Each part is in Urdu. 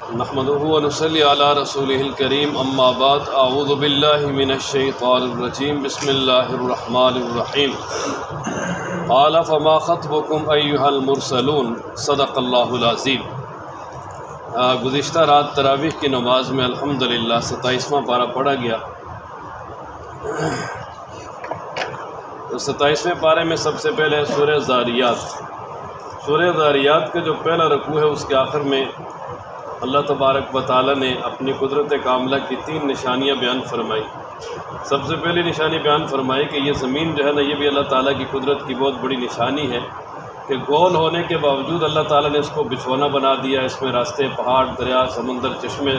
نحمده ونصلي على رسوله الكريم اما بعد اعوذ بالله من الشيطان الرجيم بسم الله الرحمن الرحيم قال فما خطبكم ايها المرسلون صدق اللہ العظیم۔ گزشتہ رات تراویح کی نماز میں الحمدللہ 27واں پارہ پڑھا گیا۔ تو 27ویں پارے میں سب سے پہلے سورہ ذاریات کا جو پہلا رکوع ہے اس کے آخر میں اللہ تبارک و تعالیٰ نے اپنی قدرت کاملہ کی 3 نشانیاں بیان فرمائی۔ سب سے پہلی نشانی بیان فرمائی کہ یہ زمین جو ہے نا، یہ بھی اللہ تعالیٰ کی قدرت کی بہت بڑی نشانی ہے کہ گول ہونے کے باوجود اللہ تعالیٰ نے اس کو بچھونا بنا دیا، اس میں راستے، پہاڑ، دریا، سمندر، چشمے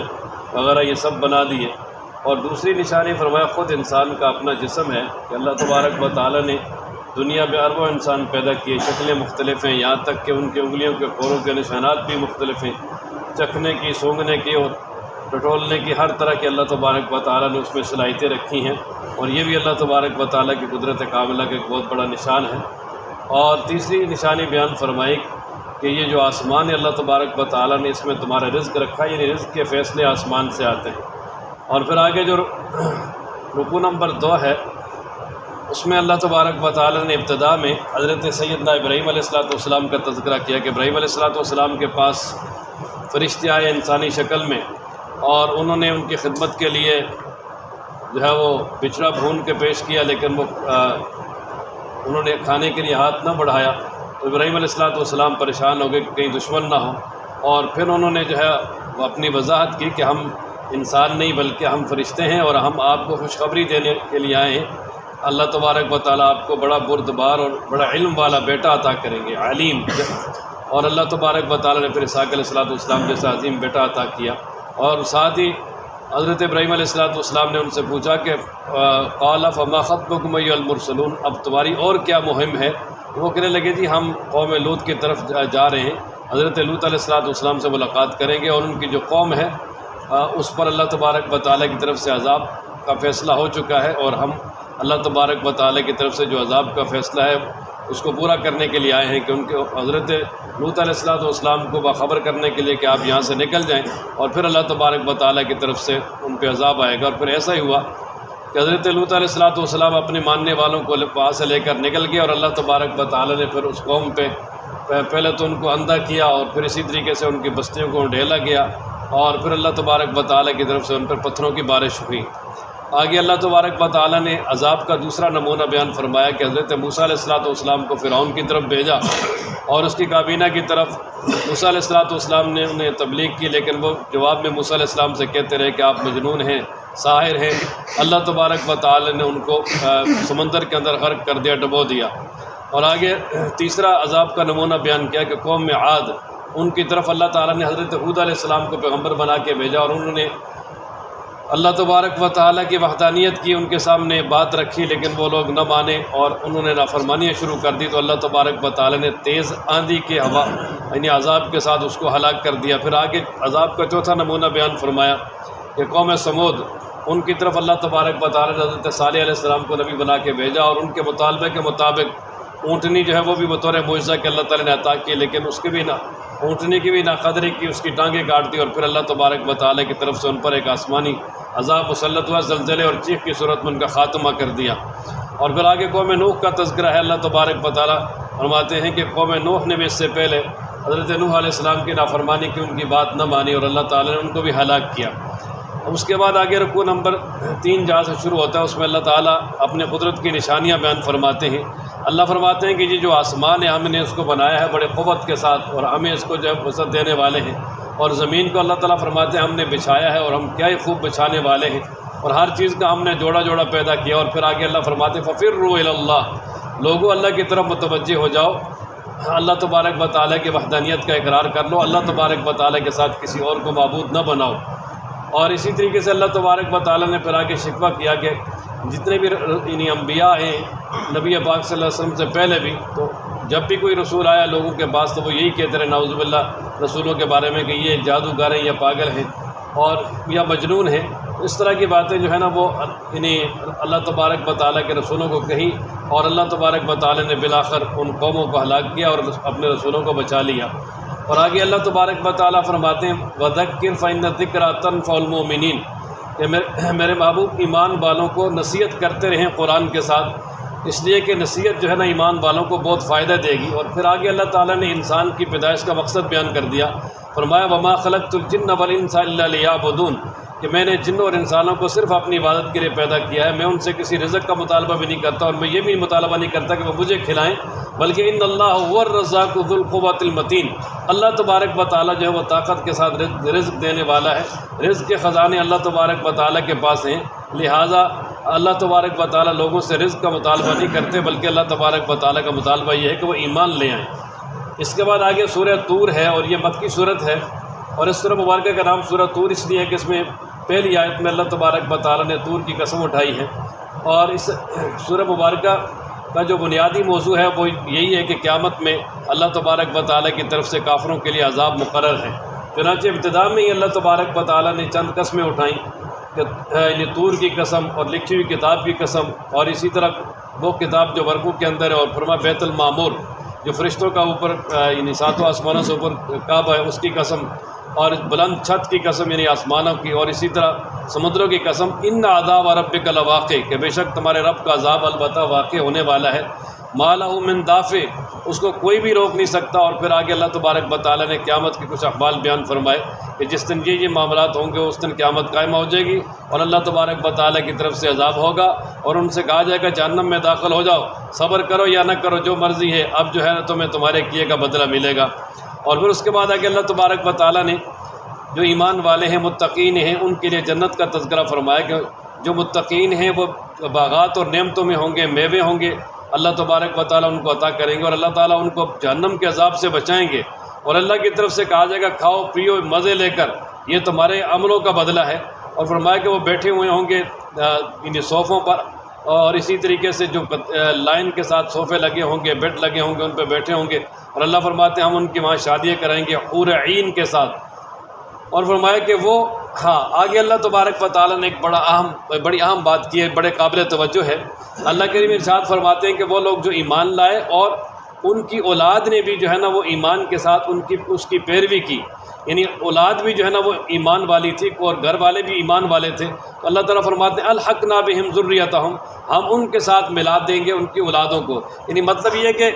وغیرہ یہ سب بنا دیے۔ اور دوسری نشانی فرمایا خود انسان کا اپنا جسم ہے کہ اللہ تبارک و تعالیٰ نے دنیا میں اربوں انسان پیدا کیے، شکلیں مختلف ہیں، یہاں تک کہ ان کی انگلیوں کے پوروں کے نشانات بھی مختلف ہیں، چکھنے کی، سونگھنے کی اور ٹٹولنے کی، ہر طرح کی اللہ تبارک و تعالیٰ نے اس میں صلاحیتیں رکھی ہیں، اور یہ بھی اللہ تبارک و تعالیٰ کی قدرت کاملہ کا ایک بہت بڑا نشان ہے۔ اور تیسری نشانی بیان فرمائی کہ یہ جو آسمان ہے اللہ تبارک و تعالیٰ نے اس میں تمہارا رزق رکھا ہے، یعنی رزق کے فیصلے آسمان سے آتے ہیں۔ اور پھر آگے جو رکوع نمبر 2 ہے اس میں اللہ تبارک و تعالیٰ نے ابتدا میں حضرت سیدنا ابراہیم علیہ السلام کا تذکرہ کیا کہ ابراہیم علیہ السلام کے پاس فرشتے آئے انسانی شکل میں، اور انہوں نے ان کی خدمت کے لیے جو ہے وہ بچڑا بھون کے پیش کیا، لیکن وہ انہوں نے کھانے کے لیے ہاتھ نہ بڑھایا، تو ابراہیم علیہ السلام پریشان ہو گئے کہ کہیں دشمن نہ ہو، اور پھر انہوں نے جو ہے وہ اپنی وضاحت کی کہ ہم انسان نہیں بلکہ ہم فرشتے ہیں، اور ہم آپ کو خوشخبری دینے کے لیے آئے ہیں۔ اللہ تبارک و تعالیٰ آپ کو بڑا بردبار اور بڑا علم والا بیٹا عطا کریں گے، علیم۔ اور اللہ تبارک و تعالیٰ نے پھر اسحاق علیہ السلام جیسا عظیم بیٹا عطا کیا۔ اور ساتھ ہی حضرت ابراہیم علیہ السلام نے ان سے پوچھا کہ قال فما خطبکم ایھا المرسلون، اب تمہاری اور کیا مہم ہے؟ وہ کہنے لگے جی ہم قوم لوط کی طرف جا رہے ہیں، حضرت لوط علیہ السلام سے ملاقات کریں گے، اور ان کی جو قوم ہے اس پر اللہ تبارک و تعالیٰ کی طرف سے عذاب کا فیصلہ ہو چکا ہے، اور ہم اللہ تبارک و تعالیٰ کی طرف سے جو عذاب کا فیصلہ ہے اس کو پورا کرنے کے لیے آئے ہیں، کہ ان کے حضرت لوط علیہ السلام کو باخبر کرنے کے لیے کہ آپ یہاں سے نکل جائیں، اور پھر اللہ تبارک و تعالیٰ کی طرف سے ان پہ عذاب آئے گا۔ اور پھر ایسا ہی ہوا کہ حضرت لوط علیہ السلام اپنے ماننے والوں کو وہاں سے لے کر نکل گئے، اور اللہ تبارک و تعالیٰ نے پھر اس قوم پہ پہلے تو ان کو اندھا کیا، اور پھر اسی طریقے سے ان کی بستیوں کو ڈھیلا گیا، اور پھر اللہ تبارک و تعالیٰ کی طرف سے ان پر پتھروں کی بارش ہوئی۔ آگے اللہ تبارک و تعالیٰ نے عذاب کا دوسرا نمونہ بیان فرمایا کہ حضرت موسیٰ علیہ السلام کو فرعون کی طرف بھیجا، اور اس کی کابینہ کی طرف موسیٰ علیہ السلام نے انہیں تبلیغ کی، لیکن وہ جواب میں موسیٰ علیہ السلام سے کہتے رہے کہ آپ مجنون ہیں، ساحر ہیں۔ اللہ تبارک و تعالیٰ نے ان کو سمندر کے اندر غرق کر دیا، ڈبو دیا۔ اور آگے تیسرا عذاب کا نمونہ بیان کیا کہ قوم عاد، ان کی طرف اللہ تعالیٰ نے حضرت ہود علیہ السلام کو پیغمبر بنا کے بھیجا، اور انہوں نے اللہ تبارک و تعالیٰ کی وحدانیت کی ان کے سامنے بات رکھی، لیکن وہ لوگ نہ مانے اور انہوں نے نافرمانیاں شروع کر دی، تو اللہ تبارک و تعالیٰ نے تیز آندھی کے ہوا یعنی عذاب کے ساتھ اس کو ہلاک کر دیا۔ پھر آگے عذاب کا چوتھا نمونہ بیان فرمایا کہ قوم سمود، ان کی طرف اللہ تبارک و تعالیٰ نے حضرت صالح علیہ السلام کو نبی بنا کے بھیجا، اور ان کے مطالبے کے مطابق اونٹنی جو ہے وہ بھی بطور معجزہ کہ اللہ تعالیٰ نے عطا کی، لیکن اس کے بھی نہ اونٹنی کی بھی ناقدری کی، اس کی ٹانگیں کاٹ دی، اور پھر اللہ تبارک و تعالیٰ کی طرف سے ان پر ایک آسمانی عذاب مسلط ہوا، زلزلے اور چیخ کی صورت میں ان کا خاتمہ کر دیا۔ اور پھر آگے قوم نوح کا تذکرہ ہے۔ اللہ تبارک و تعالیٰ فرماتے ہیں کہ قوم نوح نے بھی اس سے پہلے حضرت نوح علیہ السلام کی نافرمانی کی، ان کی بات نہ مانی، اور اللہ تعالیٰ نے ان کو بھی ہلاک کیا۔ اب اس کے بعد آگے رکوع نمبر 3 جہاں سے شروع ہوتا ہے اس میں اللہ تعالیٰ اپنے قدرت کی نشانیاں بیان فرماتے ہیں۔ اللہ فرماتے ہیں کہ یہ جو آسمان ہے ہم نے اس کو بنایا ہے بڑے قوت کے ساتھ، اور ہمیں اس کو جو ہے وسعت دینے والے ہیں، اور زمین کو اللہ تعالیٰ فرماتے ہیں ہم نے بچھایا ہے، اور ہم کیا ہی خوب بچھانے والے ہیں، اور ہر چیز کا ہم نے جوڑا جوڑا پیدا کیا۔ اور پھر آگے اللہ فرماتے ہیں ففروا الی اللہ، لوگوں اللہ کی طرف متوجہ ہو جاؤ، اللہ تبارک و تعالیٰ کی وحدانیت کا اقرار کر لو، اللہ تبارک و تعالیٰ کے ساتھ کسی اور کو معبود نہ بناؤ۔ اور اسی طریقے سے اللہ تبارک و تعالیٰ نے پھر آگے شکوہ کیا کہ جتنے بھی یعنی انبیاء ہیں نبی پاک صلی اللہ علیہ وسلم سے پہلے بھی، تو جب بھی کوئی رسول آیا لوگوں کے پاس تو وہ یہی کہتے رہے نعوذ باللہ رسولوں کے بارے میں کہ یہ جادوگر ہیں یا پاگل ہیں اور یا مجنون ہیں۔ اس طرح کی باتیں جو ہے نا وہ یعنی اللہ تبارک و تعالیٰ کے رسولوں کو کہیں، اور اللہ تبارک و تعالیٰ نے بالآخر ان قوموں کو ہلاک کیا اور اپنے رسولوں کو بچا لیا۔ اور آگے اللہ تبارک و تعالیٰ فرماتے ہیں وَذَكِّرْ فَإِنَّ الذِّكْرَىٰ تَنفَعُ الْمُؤْمِنِينَ کہ میرے محبوب ایمان والوں کو نصیحت کرتے رہیں قرآن کے ساتھ، اس لیے کہ نصیحت جو ہے نا ایمان والوں کو بہت فائدہ دے گی۔ اور پھر آگے اللہ تعالیٰ نے انسان کی پیدائش کا مقصد بیان کر دیا، فرمایا وَمَا خَلَقْتُ الْجِنَّ وَالْإِنسَ إِلَّا لِيَعْبُدُونَ کہ میں نے جنوں اور انسانوں کو صرف اپنی عبادت کے لیے پیدا کیا ہے، میں ان سے کسی رزق کا مطالبہ بھی نہیں کرتا، اور میں یہ بھی مطالبہ نہیں کرتا کہ وہ مجھے کھلائیں، بلکہ ان اللہ هو الرزاق ذو القوۃ المتین، اللہ تبارک و تعالیٰ جو ہے وہ طاقت کے ساتھ رزق دینے والا ہے، رزق کے خزانے اللہ تبارک و تعالیٰ کے پاس ہیں، لہٰذا اللہ تبارک و تعالیٰ لوگوں سے رزق کا مطالبہ نہیں کرتے، بلکہ اللہ تبارک و تعالیٰ کا مطالبہ یہ ہے کہ وہ ایمان لے آئیں۔ اس کے بعد آگے سورہ طور ہے، اور یہ مکی صورت ہے، اور اس سورہ مبارکہ کا نام سورہ طور اس لیے ہے کہ اس میں پہلی آیت میں اللہ تبارک و تعالیٰ نے طور کی قسم اٹھائی ہے، اور اس سورہ مبارکہ کا جو بنیادی موضوع ہے وہ یہی ہے کہ قیامت میں اللہ تبارک و تعالیٰ کی طرف سے کافروں کے لیے عذاب مقرر ہے۔ چنانچہ ابتدا میں ہی اللہ تبارک و تعالیٰ نے چند قسمیں اٹھائیں کہ یعنی طور کی قسم اور لکھی ہوئی کتاب کی قسم، اور اسی طرح وہ کتاب جو ورقوں کے اندر ہے، اور فرما بیت المعمور جو فرشتوں کا اوپر یعنی ساتوں آسمانوں سے اوپر کعبہ ہے اس کی قسم، اور بلند چھت کی قسم یعنی آسمانوں کی، اور اسی طرح سمندروں کی قسم ان عذاب ربک لواقع کہ بے شک تمہارے رب کا عذاب البتہ واقع ہونے والا ہے، ما لہ من دافع اس کو کوئی بھی روک نہیں سکتا۔ اور پھر آگے اللہ تبارک و تعالیٰ نے قیامت کے کچھ احوال بیان فرمائے کہ جس دن یہ معاملات ہوں گے اس دن قیامت قائم ہو جائے گی، اور اللہ تبارک و تعالیٰ کی طرف سے عذاب ہوگا، اور ان سے کہا جائے گا جہنم میں داخل ہو جاؤ، صبر کرو یا نہ کرو جو مرضی ہے، اب جو ہے نا تمہیں تمہارے کیے کا بدلہ ملے گا۔ اور پھر اس کے بعد آگے اللہ تبارک و تعالیٰ نے جو ایمان والے ہیں متقین ہیں ان کے لیے جنت کا تذکرہ فرمایا کہ جو متقین ہیں وہ باغات اور نعمتوں میں ہوں گے، میوے ہوں گے، اللہ تبارک و تعالیٰ ان کو عطا کریں گے، اور اللہ تعالیٰ ان کو جہنم کے عذاب سے بچائیں گے، اور اللہ کی طرف سے کہا جائے گا کھاؤ پیو مزے لے کر، یہ تمہارے عملوں کا بدلہ ہے۔ اور فرمایا کہ وہ بیٹھے ہوئے ہوں گے انہیں صوفوں پر، اور اسی طریقے سے جو لائن کے ساتھ صوفے لگے ہوں گے، بیڈ لگے ہوں گے، ان پہ بیٹھے ہوں گے، اور اللہ فرماتے ہیں ہم ان کی وہاں شادیاں کرائیں گے حور عین کے ساتھ۔ اور فرمایا کہ وہ آگے اللہ تبارک و تعالیٰ نے ایک بڑی اہم بات کی ہے، بڑے قابل توجہ ہے۔ اللہ کریم ارشاد فرماتے ہیں کہ وہ لوگ جو ایمان لائے اور ان کی اولاد نے بھی جو ہے نا وہ ایمان کے ساتھ اس کی پیروی کی، یعنی اولاد بھی جو ہے نا وہ ایمان والی تھی اور گھر والے بھی ایمان والے تھے، تو اللہ تعالیٰ فرماتے ہیں الحقنا بہم ذریتہم ہم ان کے ساتھ ملا دیں گے ان کی اولادوں کو۔ یعنی مطلب یہ ہے کہ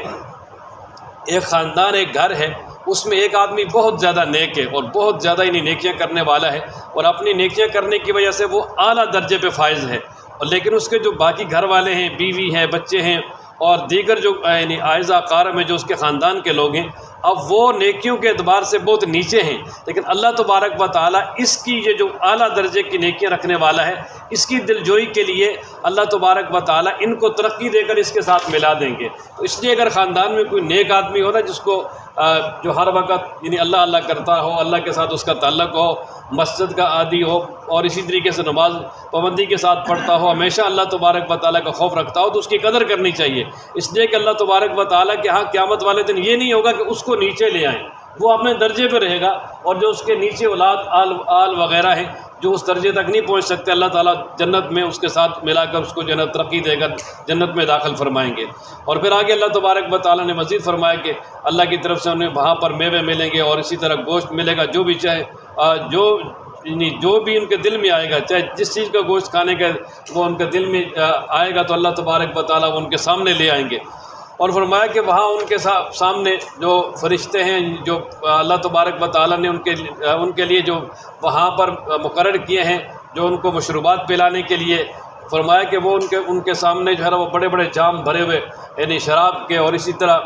ایک خاندان ایک گھر ہے، اس میں ایک آدمی بہت زیادہ نیک ہے اور بہت زیادہ انہیں نیکیاں کرنے والا ہے، اور اپنی نیکیاں کرنے کی وجہ سے وہ اعلیٰ درجے پہ فائز ہے، اور لیکن اس کے جو باقی گھر والے ہیں، بیوی ہیں، بچے ہیں، اور دیگر جو یعنی اعزہ اقارب ہیں جو اس کے خاندان کے لوگ ہیں، اب وہ نیکیوں کے اعتبار سے بہت نیچے ہیں، لیکن اللہ تبارک و تعالیٰ اس کی یہ جو اعلیٰ درجے کی نیکیاں رکھنے والا ہے، اس کی دلجوئی کے لیے اللہ تبارک و تعالیٰ ان کو ترقی دے کر اس کے ساتھ ملا دیں گے۔ تو اس لیے اگر خاندان میں کوئی نیک آدمی ہو نا جس کو جو ہر وقت یعنی اللہ اللہ کرتا ہو، اللہ کے ساتھ اس کا تعلق ہو، مسجد کا عادی ہو، اور اسی طریقے سے نماز پابندی کے ساتھ پڑھتا ہو، ہمیشہ اللہ تبارک و تعالیٰ کا خوف رکھتا ہو، تو اس کی قدر کرنی چاہیے، اس لیے کہ اللہ تبارک و تعالیٰ کے ہاں قیامت والے دن یہ نہیں ہوگا کہ اس کو نیچے لے آئیں، وہ اپنے درجے پہ رہے گا، اور جو اس کے نیچے اولاد آل وغیرہ ہیں جو اس درجے تک نہیں پہنچ سکتے، اللہ تعالیٰ جنت میں اس کے ساتھ ملا کر اس کو جنت ترقی دے کر جنت میں داخل فرمائیں گے۔ اور پھر آگے اللہ تبارک و تعالیٰ نے مزید فرمایا کہ اللہ کی طرف سے انہیں وہاں پر میوے ملیں گے، اور اسی طرح گوشت ملے گا، جو بھی چاہے جو بھی ان کے دل میں آئے گا، چاہے جس چیز کا گوشت کھانے کا وہ ان کے دل میں آئے گا، تو اللہ تبارک و تعالیٰ وہ ان کے سامنے لے آئیں گے۔ اور فرمایا کہ وہاں ان کے سامنے جو فرشتے ہیں جو اللہ تبارک و تعالیٰ نے ان کے لیے جو وہاں پر مقرر کیے ہیں جو ان کو مشروبات پلانے کے لیے، فرمایا کہ وہ ان کے سامنے جو ہے نا وہ بڑے بڑے جام بھرے ہوئے یعنی شراب کے، اور اسی طرح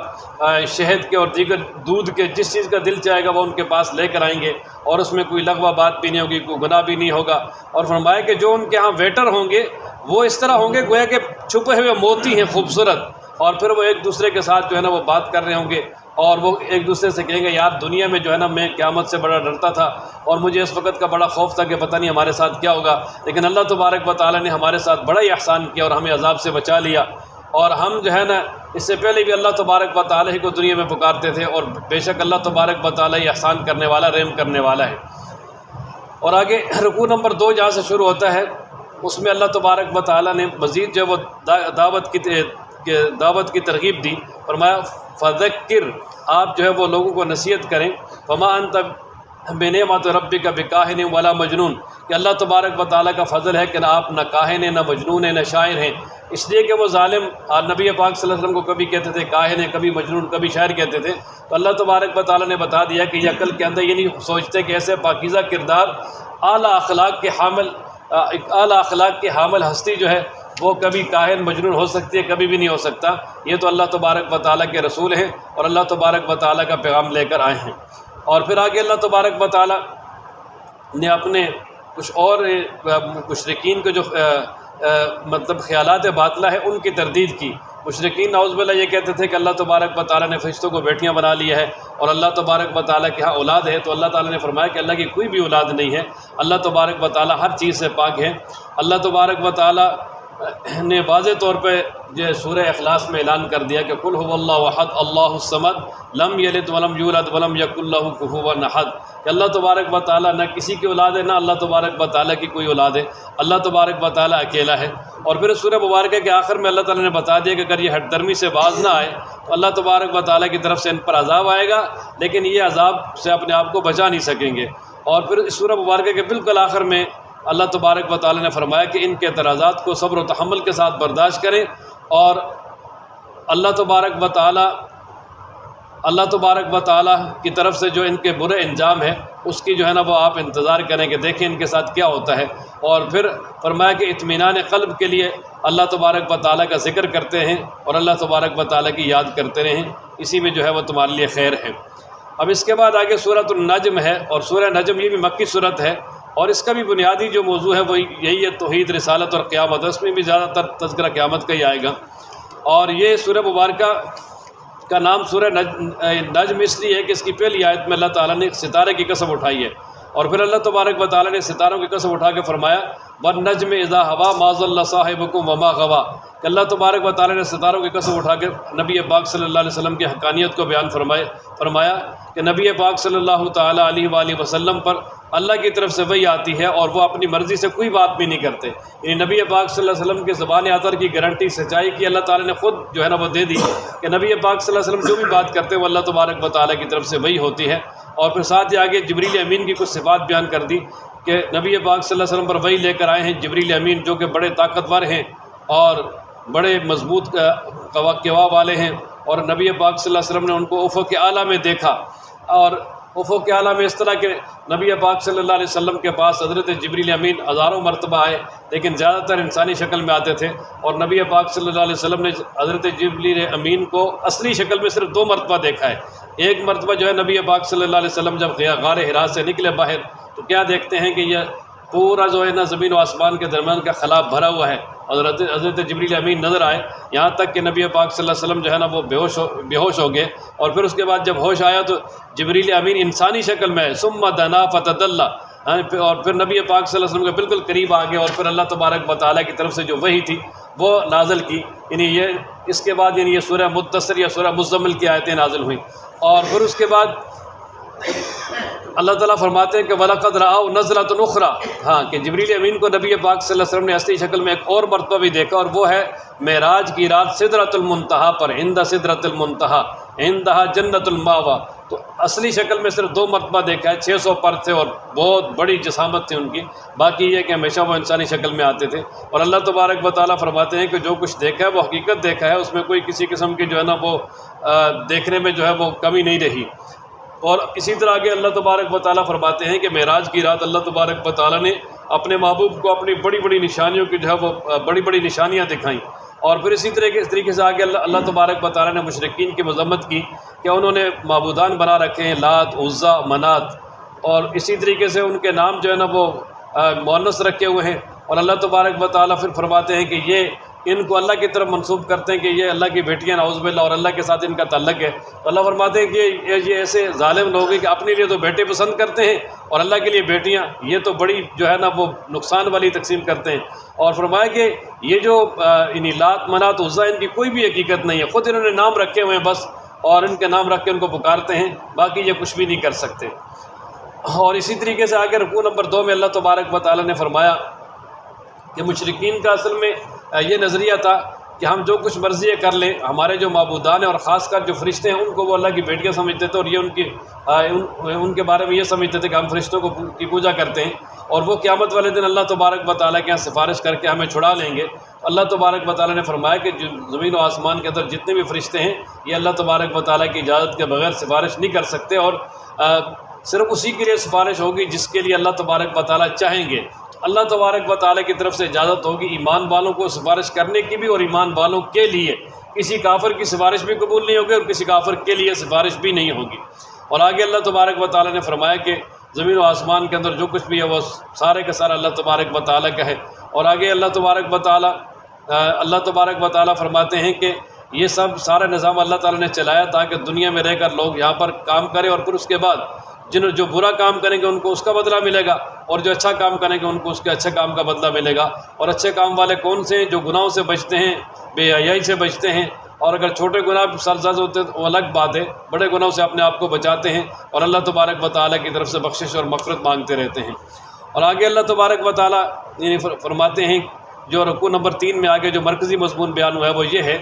شہد کے اور دیگر دودھ کے، جس چیز کا دل چاہے گا وہ ان کے پاس لے کر آئیں گے، اور اس میں کوئی لغو بات بھی نہیں ہوگی، کوئی گناہ بھی نہیں ہوگا۔ اور فرمایا کہ جو ان کے ہاں ویٹر ہوں گے وہ اس طرح ہوں گے گویا کہ چھپے ہوئے موتی ہیں خوبصورت، اور پھر وہ ایک دوسرے کے ساتھ جو ہے نا وہ بات کر رہے ہوں گے، اور وہ ایک دوسرے سے کہیں گے یار دنیا میں جو ہے نا میں قیامت سے بڑا ڈرتا تھا، اور مجھے اس وقت کا بڑا خوف تھا کہ پتہ نہیں ہمارے ساتھ کیا ہوگا، لیکن اللہ تبارک و تعالیٰ نے ہمارے ساتھ بڑا ہی احسان کیا اور ہمیں عذاب سے بچا لیا، اور ہم جو ہے نا اس سے پہلے بھی اللہ تبارک و تعالیٰ ہی کو دنیا میں پکارتے تھے، اور بے شک اللہ تبارک و تعالیٰ ہی احسان کرنے والا، رحم کرنے والا ہے۔ اور آگے رکوع نمبر 2 جہاں سے شروع ہوتا ہے اس میں اللہ تبارک و تعالیٰ نے مزید جو وہ دعوت کی ترغیب دی، فرمایا فذکر، آپ جو ہے وہ لوگوں کو نصیحت کریں، فما انت بنعمت ربک بکاہن ولا مجنون، کہ اللہ تبارک و تعالیٰ کا فضل ہے کہ نہ آپ نہ کاہن ہیں، نہ مجنون ہیں، نہ شاعر ہیں، اس لیے کہ وہ ظالم نبی پاک صلی اللہ علیہ وسلم کو کبھی کہتے تھے کاہن ہے، کبھی مجنون، کبھی شاعر کہتے تھے، تو اللہ تبارک و تعالیٰ نے بتا دیا کہ یہ عقل کے اندر یہ نہیں سوچتے کہ ایسے پاکیزہ کردار اعلیٰ اخلاق کے حامل ہستی جو ہے وہ کبھی کاہن مجنون ہو سکتی ہے، کبھی بھی نہیں ہو سکتا، یہ تو اللہ تبارک و تعالیٰ کے رسول ہیں اور اللہ تبارک و تعالیٰ کا پیغام لے کر آئے ہیں۔ اور پھر آگے اللہ تبارک و تعالیٰ نے اپنے کچھ اور مشرکین کے جو مطلب خیالات باطلہ ہیں ان کی تردید کی۔ مشرکین نعوذ باللہ یہ کہتے تھے کہ اللہ تبارک و تعالیٰ نے فرشتوں کو بیٹیاں بنا لی ہے اور اللہ تبارک و تعالیٰ کے ہاں اولاد ہے، تو اللہ تعالیٰ نے فرمایا کہ اللہ کی کوئی بھی اولاد نہیں ہے، اللہ تبارک و تعالیٰ ہر چیز سے پاک ہے۔ اللہ تبارک و تعالیٰ نے واضح طور پہ یہ سورہ اخلاص میں اعلان کر دیا کہ قل هو اللہ احد اللہ الصمد لم یلد ولم یولد ولم یکن له کفوا احد، کہ اللہ تبارک و تعالیٰ نہ کسی کی اولاد ہے، نہ اللہ تبارک و تعالیٰ کی کوئی اولاد ہے، اللہ تبارک و تعالیٰ اکیلا ہے۔ اور پھر سورہ مبارکہ کے آخر میں اللہ تعالیٰ نے بتا دیا کہ اگر یہ ہٹ درمی سے باز نہ آئے تو اللہ تبارک و تعالیٰ کی طرف سے ان پر عذاب آئے گا، لیکن یہ عذاب سے اپنے آپ کو بچا نہیں سکیں گے۔ اور پھر اس سورہ مبارکہ کے بالکل آخر میں اللہ تبارک و تعالیٰ نے فرمایا کہ ان کے اعتراضات کو صبر و تحمل کے ساتھ برداشت کریں، اور اللہ تبارک و تعالیٰ کی طرف سے جو ان کے برے انجام ہے اس کی جو ہے نا وہ آپ انتظار کریں کہ دیکھیں ان کے ساتھ کیا ہوتا ہے۔ اور پھر فرمایا کہ اطمینان قلب کے لیے اللہ تبارک و تعالیٰ کا ذکر کرتے ہیں اور اللہ تبارک و تعالیٰ کی یاد کرتے رہیں، اسی میں جو ہے وہ تمہارے لیے خیر ہے۔ اب اس کے بعد آگے سورۃ النجم ہے، اور سورہ نجم یہ بھی مکی صورت ہے، اور اس کا بھی بنیادی جو موضوع ہے وہ یہی ہے، توحید، رسالت اور قیامت۔ اس میں بھی زیادہ تر تذکرہ قیامت کا ہی آئے گا۔ اور یہ سورہ مبارکہ کا نام سورہ نجم اس لیے ہے کہ اس کی پہلی آیت میں اللہ تعالیٰ نے ستارے کی قسم اٹھائی ہے، اور پھر اللہ تبارک و تعالیٰ نے ستاروں کی قسم اٹھا کے فرمایا وَالنَّجْمِ إِذَا هَوَىٰ مَا ضَلَّ صَاحِبُكُمْ وَمَا غَوَىٰ، کہ اللہ تبارک و تعالیٰ نے ستاروں کی قسم اٹھا کے نبی پاک صلی اللہ علیہ وسلم کی حقانیت کو بیان فرمایا کہ نبی پاک صلی اللہ تعالیٰ علیہ وآلہ وسلم پر اللہ کی طرف سے وحی آتی ہے اور وہ اپنی مرضی سے کوئی بات بھی نہیں کرتے، یعنی نبی پاک صلی اللہ علیہ وسلم کے زبان اطہر کی گارنٹی سچائی کی اللہ تعالیٰ نے خود جو ہے نا وہ دے دی کہ نبی پاک صلی اللہ علیہ وسلم جو بھی بات کرتے ہیں وہ اللہ تبارک و تعالیٰ کی طرف سے وحی ہوتی ہے۔ اور پھر ساتھ ہی آگے جبریل امین کی کچھ صفات بیان کر دی کہ نبی پاک صلی اللہ علیہ وسلم پر وحی لے کر آئے ہیں جبریل امین، جو کہ بڑے طاقتور ہیں اور بڑے مضبوط قوا والے ہیں، اور نبی پاک صلی اللہ علیہ وسلم نے ان کو افق اعلیٰ میں دیکھا، اور افق اعلیٰ میں اس طرح کہ نبی پاک صلی اللہ علیہ وسلم کے پاس حضرت جبریل امین ہزاروں مرتبہ آئے، لیکن زیادہ تر انسانی شکل میں آتے تھے، اور نبی پاک صلی اللہ علیہ وسلم نے حضرت جبریل امین کو اصلی شکل میں صرف 2 مرتبہ دیکھا ہے۔ ایک مرتبہ جو ہے نبی پاک صلی اللہ علیہ وسلم جب غار حرا سے نکلے باہر تو کیا دیکھتے ہیں کہ یہ پورا جو ہے نا زمین و آسمان کے درمیان کا خلا بھرا ہوا ہے، اور حضرت جبریل امین نظر آئے، یہاں تک کہ نبی پاک صلی اللہ علیہ وسلم جو ہے نا وہ بے ہوش ہو گئے، اور پھر اس کے بعد جب ہوش آیا تو جبریل امین انسانی شکل میں ہے، ثم دنا فتدلى، اور پھر نبی پاک صلی اللہ علیہ وسلم کے بالکل قریب آ گئے، اور پھر اللہ تبارک و تعالیٰ کی طرف سے جو وحی تھی وہ نازل کی، یعنی یہ اس کے بعد یعنی یہ سورہ مدثر یا سورہ مزمل کی آیتیں نازل ہوئیں۔ اور پھر اس کے بعد اللہ تعالیٰ فرماتے ہیں کہ وَلَقَدْ رَأَوْا نَظْرَةً أُخْرَىٰ، ہاں کہ جبریل امین کو نبی پاک صلی اللہ علیہ وسلم نے اصلی شکل میں ایک اور مرتبہ بھی دیکھا، اور وہ ہے معراج کی رات سدرۃ المنتہا پر، عند سدرۃ المنتہا عندہا جنت الماوا، تو اصلی شکل میں صرف 2 مرتبہ دیکھا ہے، 600 پر تھے اور بہت بڑی جسامت تھی ان کی، باقی یہ کہ ہمیشہ وہ انسانی شکل میں آتے تھے۔ اور اللہ تبارک و تعالیٰ فرماتے ہیں کہ جو کچھ دیکھا ہے وہ حقیقت دیکھا ہے، اس میں کوئی کسی قسم کی جو ہے نا وہ دیکھنے میں جو ہے وہ کمی نہیں رہی۔ اور اسی طرح آگے اللہ تبارک و تعالیٰ فرماتے ہیں کہ معراج کی رات اللہ تبارک و تعالیٰ نے اپنے محبوب کو اپنی بڑی بڑی نشانیوں کی جو ہے وہ بڑی بڑی نشانیاں دکھائیں، اور پھر اسی طریقے سے آگے اللہ تبارک و تعالیٰ نے مشرکین کی مذمت کی کہ انہوں نے معبودان بنا رکھے ہیں، لات، عزا، منات، اور اسی طریقے سے ان کے نام جو ہے نا وہ مؤنث رکھے ہوئے ہیں، اور اللہ تبارک و تعالیٰ پھر فرماتے ہیں کہ یہ ان کو اللہ کی طرف منسوب کرتے ہیں کہ یہ اللہ کی بیٹیاں نعوذ باللہ، اور اللہ کے ساتھ ان کا تعلق ہے۔ تو اللہ فرماتے ہیں کہ یہ ایسے ظالم لوگ ہیں کہ اپنے لیے تو بیٹے پسند کرتے ہیں اور اللہ کے لیے بیٹیاں، یہ تو بڑی جو ہے نا وہ نقصان والی تقسیم کرتے ہیں۔ اور فرمایا کہ یہ جو لات، منات، عزا، ان کی کوئی بھی حقیقت نہیں ہے، خود انہوں نے نام رکھے ہوئے ہیں بس، اور ان کے نام رکھ کے ان کو پکارتے ہیں، باقی یہ کچھ بھی نہیں کر سکتے۔ اور اسی طریقے سے آگے رکوع نمبر 2 میں اللہ تبارک و تعالیٰ نے فرمایا کہ مشرکین کا اصل میں یہ نظریہ تھا کہ ہم جو کچھ مرضی کر لیں، ہمارے جو معبودان ہیں اور خاص کر جو فرشتے ہیں ان کو وہ اللہ کی بیٹیاں سمجھتے تھے، اور یہ ان کے بارے میں یہ سمجھتے تھے کہ ہم فرشتوں کی پوجا کرتے ہیں، اور وہ قیامت والے دن اللہ تبارک و تعالیٰ کے یہاں سفارش کر کے ہمیں چھڑا لیں گے۔ اللہ تبارک و تعالیٰ نے فرمایا کہ جو زمین و آسمان کے اندر جتنے بھی فرشتے ہیں یہ اللہ تبارک و تعالیٰ کی اجازت کے بغیر سفارش نہیں کر سکتے، اور صرف اسی کے لیے سفارش ہوگی جس کے لیے اللہ تبارک و تعالیٰ چاہیں گے۔ اللہ تبارک و تعالیٰ کی طرف سے اجازت ہوگی ایمان والوں کو سفارش کرنے کی بھی، اور ایمان والوں کے لیے کسی کافر کی سفارش بھی قبول نہیں ہوگی اور کسی کافر کے لیے سفارش بھی نہیں ہوگی۔ اور آگے اللہ تبارک و تعالیٰ نے فرمایا کہ زمین و آسمان کے اندر جو کچھ بھی ہے وہ سارے کا سارا اللہ تبارک و تعالیٰ کا ہے۔ اور آگے اللہ تبارک و تعالیٰ فرماتے ہیں کہ یہ سب سارا نظام اللہ تعالیٰ نے چلایا تاکہ دنیا میں رہ کر لوگ یہاں پر کام کریں، اور پھر اس کے بعد جو برا کام کریں گے ان کو اس کا بدلہ ملے گا، اور جو اچھا کام کریں گے ان کو اس کے اچھے کام کا بدلہ ملے گا۔ اور اچھے کام والے کون سے ہیں؟ جو گناہوں سے بچتے ہیں، بے حیائی سے بچتے ہیں، اور اگر چھوٹے گناہ سرزد ہوتے ہیں تو وہ الگ بات ہے، بڑے گناہوں سے اپنے آپ کو بچاتے ہیں اور اللہ تبارک و تعالیٰ کی طرف سے بخشش اور مغفرت مانگتے رہتے ہیں۔ اور آگے اللہ تبارک و تعالیٰ فرماتے ہیں، جو رکوع نمبر 3 میں آگے جو مرکزی مضمون بیان ہوا ہے وہ یہ ہے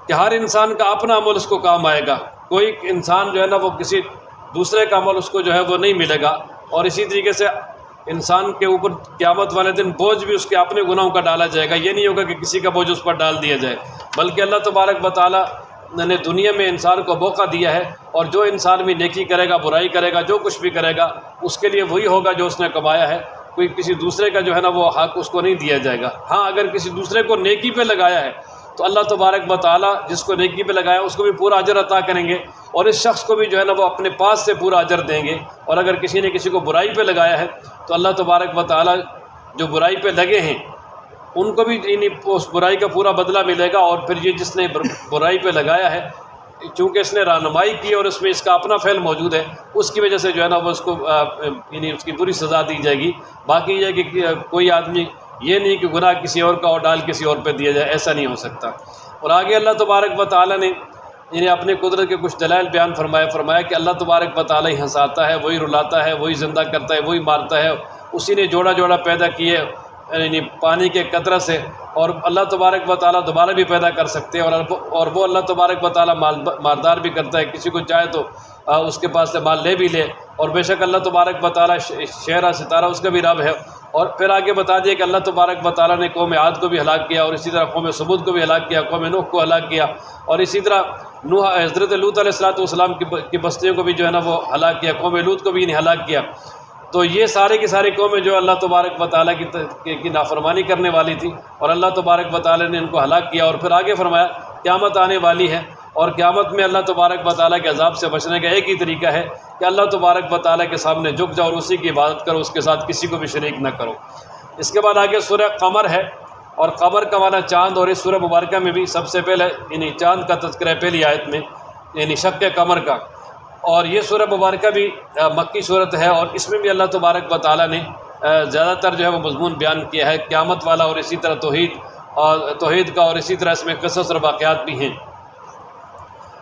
کہ ہر انسان کا اپنا عمل اس کو کام آئے گا، کوئی انسان جو ہے نا وہ کسی دوسرے کا عمل اس کو جو ہے وہ نہیں ملے گا۔ اور اسی طریقے سے انسان کے اوپر قیامت والے دن بوجھ بھی اس کے اپنے گناہوں کا ڈالا جائے گا، یہ نہیں ہوگا کہ کسی کا بوجھ اس پر ڈال دیا جائے، بلکہ اللہ تبارک و تعالیٰ نے دنیا میں انسان کو موقع دیا ہے، اور جو انسان بھی نیکی کرے گا، برائی کرے گا، جو کچھ بھی کرے گا اس کے لیے وہی ہوگا جو اس نے کمایا ہے، کوئی کسی دوسرے کا جو ہے نا وہ حق اس کو نہیں دیا جائے گا۔ ہاں اگر کسی دوسرے کو نیکی پہ لگایا ہے تو اللہ تبارک و تعالیٰ جس کو نیکی پہ لگایا اس کو بھی پورا اجر عطا کریں گے، اور اس شخص کو بھی جو ہے نا وہ اپنے پاس سے پورا اجر دیں گے۔ اور اگر کسی نے کسی کو برائی پہ لگایا ہے تو اللہ تبارک و تعالیٰ جو برائی پہ لگے ہیں ان کو بھی اس برائی کا پورا بدلہ ملے گا۔ اور پھر یہ جس نے برائی پہ لگایا ہے، چونکہ اس نے رہنمائی کی اور اس میں اس کا اپنا فعل موجود ہے، اس کی وجہ سے جو ہے نا وہ اس کو اس کی پوری سزا دی جائے گی۔ باقی یہ کہ کوئی آدمی یہ نہیں کہ گناہ کسی اور کا اور ڈال کسی اور پہ دیا جائے، ایسا نہیں ہو سکتا۔ اور آگے اللہ تبارک و تعالیٰ نے اپنے قدرت کے کچھ دلائل بیان فرمایا کہ اللہ تبارک و تعالیٰ ہی ہنساتا ہے، وہی رلاتا ہے، وہی زندہ کرتا ہے، وہی مارتا ہے، اسی نے جوڑا جوڑا پیدا کیے پانی کے قطرہ سے، اور اللہ تبارک و تعالیٰ دوبارہ بھی پیدا کر سکتے ہیں، اور وہ اللہ تبارک و تعالیٰ مالدار بھی کرتا ہے، کسی کو چاہے تو اس کے پاس سے مال لے بھی لے۔ اور بے شک اللہ تبارک و تعالیٰ شہرہ ستارہ اس کا بھی رب ہے۔ اور پھر آگے بتا دیا کہ اللہ تبارک و تعالیٰ نے قوم عاد کو بھی ہلاک کیا، اور اسی طرح قوم ثمود کو بھی ہلاک کیا، قوم نوح کو ہلاک کیا، اور اسی طرح حضرت لوط علیہ السلام کی بستیوں کو بھی جو ہے نا وہ ہلاک کیا، قوم لوط کو بھی ہلاک کیا۔ تو یہ سارے کی ساری قومیں جو اللہ تبارک و تعالیٰ کی نافرمانی کرنے والی تھی، اور اللہ تبارک و تعالیٰ نے ان کو ہلاک کیا۔ اور پھر آگے فرمایا قیامت آنے والی ہے، اور قیامت میں اللہ تبارک و تعالیٰ کے عذاب سے بچنے کا ایک ہی طریقہ ہے کہ اللہ تبارک و تعالیٰ کے سامنے جھک جاؤ اور اسی کی عبادت کرو، اس کے ساتھ کسی کو بھی شریک نہ کرو۔ اس کے بعد آگے سورہ قمر ہے، اور قمر کا معنی چاند، اور اس سورہ مبارکہ میں بھی سب سے پہلے چاند کا تذکرہ ہے پہلی آیت میں، شق قمر کا۔ اور یہ سورہ مبارکہ بھی مکی صورت ہے، اور اس میں بھی اللہ تبارک و تعالیٰ نے زیادہ تر جو ہے وہ مضمون بیان کیا ہے قیامت والا، اور اسی طرح توحید کا، اور اسی طرح اس میں قصص اور واقعات بھی ہیں۔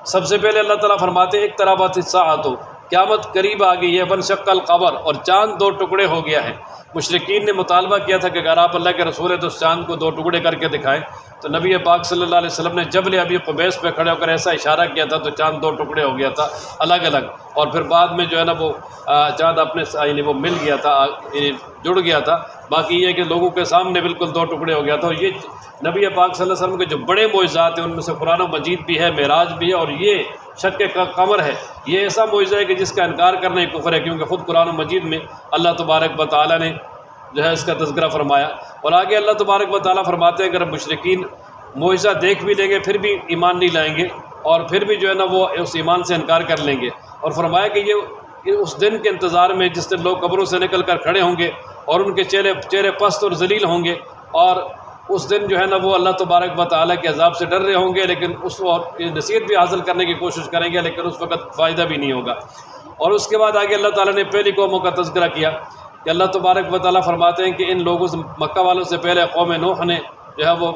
سب سے پہلے اللہ تعالیٰ فرماتے ہیں اقتربت الساعۃ، قیامت قریب آ گئی ہے، وانشق القمر، اور چاند دو ٹکڑے ہو گیا ہے۔ مشرکین نے مطالبہ کیا تھا کہ اگر آپ اللہ کے رسول ہیں تو اس چاند کو دو ٹکڑے کر کے دکھائیں، تو نبی پاک صلی اللہ علیہ وسلم نے جبل ابی قبیس پہ کھڑے ہو کر ایسا اشارہ کیا تھا تو چاند دو ٹکڑے ہو گیا تھا الگ الگ، اور پھر بعد میں جو ہے نا وہ چاند اپنے وہ مل گیا تھا، جڑ گیا تھا۔ باقی یہ کہ لوگوں کے سامنے بالکل دو ٹکڑے ہو گیا تھا۔ اور یہ نبی پاک صلی اللہ علیہ وسلم کے جو بڑے معجزات ہیں ان میں سے قرآن مجید بھی ہے، معراج بھی ہے، اور یہ شق قمر ہے، یہ ایسا معجزہ ہے کہ جس کا انکار کرنا ہی کفر ہے، کیونکہ خود قرآن مجید میں اللہ تبارک و تعالیٰ نے جو ہے اس کا تذکرہ فرمایا۔ اور آگے اللہ تبارک و تعالیٰ فرماتے ہیں اگر مشرکین معجزہ دیکھ بھی لیں گے پھر بھی ایمان نہیں لائیں گے، اور پھر بھی جو ہے نا وہ اس ایمان سے انکار کر لیں گے۔ اور فرمایا کہ یہ اس دن کے انتظار میں جس دن لوگ قبروں سے نکل کر کھڑے ہوں گے اور ان کے چہرے پست اور ذلیل ہوں گے، اور اس دن جو ہے نا وہ اللہ تبارک و تعالیٰ کے عذاب سے ڈر رہے ہوں گے، لیکن اس وقت نصیحت بھی حاصل کرنے کی کوشش کریں گے، لیکن اس وقت فائدہ بھی نہیں ہوگا۔ اور اس کے بعد آگے اللہ تعالیٰ نے پہلی قوموں کا تذکرہ کیا کہ اللہ تبارک و تعالیٰ فرماتے ہیں کہ ان لوگوں سے مکہ والوں سے پہلے قوم نوح نے جو ہے وہ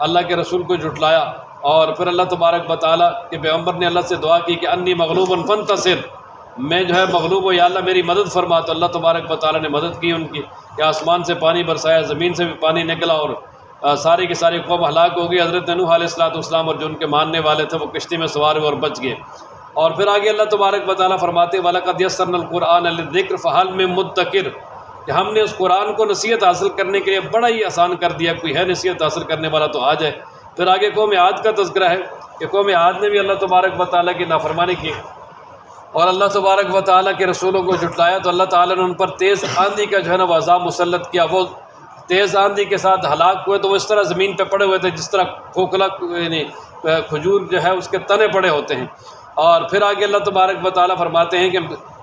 اللہ کے رسول کو جھٹلایا، اور پھر اللہ تبارک و تعالیٰ کے پیغمبر نے اللہ سے دعا کی کہ انی مغلوب فانتصر، میں جو ہے مغلوب ہوں، یا اللہ میری مدد فرما۔ تو اللہ تبارک و تعالیٰ نے مدد کی ان کی، کہ آسمان سے پانی برسایا، زمین سے بھی پانی نکلا، اور ساری کی ساری قوم ہلاک ہو گئی۔ حضرت نوح علیہ السلام اور جو ان کے ماننے والے تھے وہ کشتی میں سوار ہوئے اور بچ گئے۔ اور پھر آگے اللہ تبارک و تعالیٰ فرماتے وَلَقَدْ يَسَّرْنَا الْقُرْآنَ لِلذِّكْرِ فَهَلْ مِن مُدَّكِرٍ کہ ہم نے اس قرآن کو نصیحت حاصل کرنے کے لیے بڑا ہی آسان کر دیا، کوئی ہے نصیحت حاصل کرنے والا تو آ جائے۔ پھر آگے قوم عاد کا تذکرہ ہے کہ قوم عاد نے بھی اللہ تبارک و تعالیٰ کی نافرمانی کی اور اللہ تبارک و تعالیٰ کے رسولوں کو جھٹلایا، تو اللہ تعالیٰ نے ان پر تیز آندھی کا جو ہے نا وہ عذاب مسلط کیا۔ وہ تیز آندھی کے ساتھ ہلاک ہوئے تو وہ اس طرح زمین پہ پڑے ہوئے تھے جس طرح کھوکھلا یعنی کھجور جو ہے اس کے تنے پڑے ہوتے ہیں۔ اور پھر آگے اللہ تبارک و تعالیٰ فرماتے ہیں کہ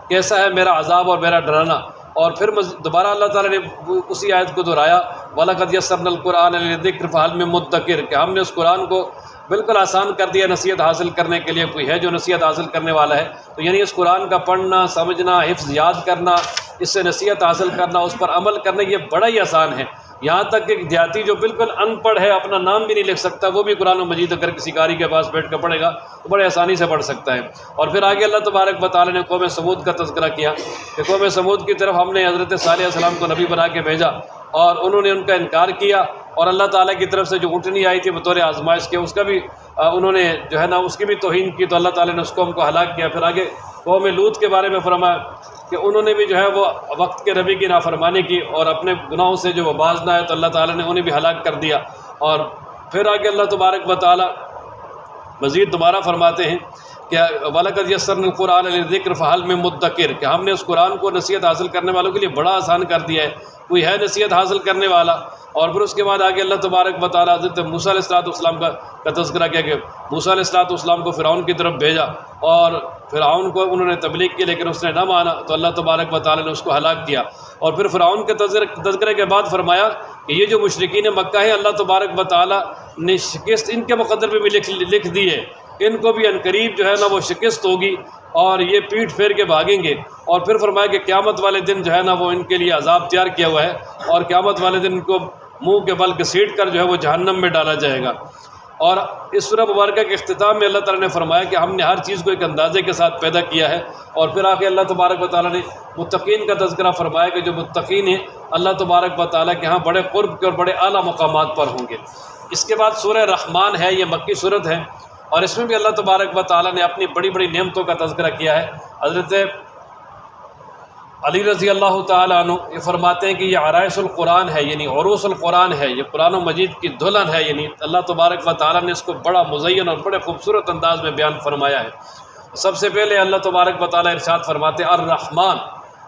کیسا ہے میرا عذاب اور میرا ڈرانا۔ اور پھر دوبارہ اللہ تعالیٰ نے اسی آیت کو دہرایا وَلَقَدْ يَسَّرْنَا الْقُرْآنَ لِلذِّكْرِ فَهَلْ مِن مُدَّكِرٍ کہ ہم نے اس قرآن کو بالکل آسان کر دیا نصیحت حاصل کرنے کے لیے، کوئی ہے جو نصیحت حاصل کرنے والا ہے۔ تو یعنی اس قرآن کا پڑھنا، سمجھنا، حفظ یاد کرنا، اس سے نصیحت حاصل کرنا، اس پر عمل کرنا یہ بڑا ہی آسان ہے۔ یہاں تک کہ دیہاتی جو بالکل ان پڑھ ہے، اپنا نام بھی نہیں لکھ سکتا، وہ بھی قرآن مجید اگر کسی قاری کے پاس بیٹھ کر پڑھے گا تو بڑے آسانی سے پڑھ سکتا ہے۔ اور پھر آگے اللہ تبارک و تعالیٰ نے قوم سمود کا تذکرہ کیا کہ قوم سمود کی طرف ہم نے حضرت صالح علیہ السلام کو نبی بنا کے بھیجا اور انہوں نے ان کا انکار کیا، اور اللہ تعالیٰ کی طرف سے جو اونٹنی آئی تھی بطور آزمائش کے اس کا بھی انہوں نے جو ہے نا اس کی بھی توہین کی، تو اللہ تعالیٰ نے اس قوم کو ہلاک کیا۔ پھر آگے قوم لوط کے بارے میں فرمایا کہ انہوں نے بھی جو ہے وہ وقت کے نبی کی نافرمانی کی اور اپنے گناہوں سے جو وہ باز نہ آئے تو اللہ تعالیٰ نے انہیں بھی ہلاک کر دیا۔ اور پھر آگے اللہ تبارک و تعالیٰ مزید دوبارہ فرماتے ہیں کہ وَلَقَدْ يَسَّرْنَا الْقُرْآنَ لِلذِّكْرِ فَهَلْ مِن مُدَّكِرٍ کہ ہم نے اس قرآن کو نصیحت حاصل کرنے والوں کے لیے بڑا آسان کر دیا ہے، کوئی ہے نصیحت حاصل کرنے والا۔ اور پھر اس کے بعد آگے اللہ تبارک و تعالیٰ حضرت موسیٰ علیہ السلام کا تذکرہ کیا کہ موسیٰ علیہ السلام کو فرعون کی طرف بھیجا اور فرعون کو انہوں نے تبلیغ کی لیکن اس نے نہ مانا تو اللہ تبارک و تعالیٰ نے اس کو ہلاک کیا۔ اور پھر فرعون کے تذکرے کے بعد فرمایا کہ یہ جو مشرکین مکہ ہیں اللہ تبارک و تعالیٰ نے شکست ان کے مقدر پہ بھی لکھ دی ہے، ان کو بھی عنقریب جو ہے نا وہ شکست ہوگی اور یہ پیٹھ پھیر کے بھاگیں گے۔ اور پھر فرمایا کہ قیامت والے دن جو ہے نا وہ ان کے لیے عذاب تیار کیا ہوا ہے اور قیامت والے دن ان کو منہ کے بل گھسیٹ کر جو ہے وہ جہنم میں ڈالا جائے گا۔ اور اس سورہ مبارکہ کے اختتام میں اللہ تعالیٰ نے فرمایا کہ ہم نے ہر چیز کو ایک اندازے کے ساتھ پیدا کیا ہے۔ اور پھر آگے اللہ تبارک و تعالیٰ نے متقین کا تذکرہ فرمایا کہ جو متقین ہیں اللہ تبارک و تعالیٰ کے ہاں بڑے قرب کے اور بڑے اعلیٰ مقامات پر ہوں گے۔ اس کے بعد سورہ رحمان ہے، یہ مکی صورت ہے اور اس میں بھی اللہ تبارک و تعالیٰ نے اپنی بڑی بڑی نعمتوں کا تذکرہ کیا ہے۔ حضرت علی رضی اللہ تعالیٰ عنہ یہ فرماتے ہیں کہ یہ عرائس القرآن ہے، یعنی عروس القرآن ہے، یہ قرآن مجید کی دلہن ہے، یعنی اللہ تبارک و تعالیٰ نے اس کو بڑا مزین اور بڑے خوبصورت انداز میں بیان فرمایا ہے۔ سب سے پہلے اللہ تبارک و تعالیٰ ارشاد فرماتے ہیں الرحمن،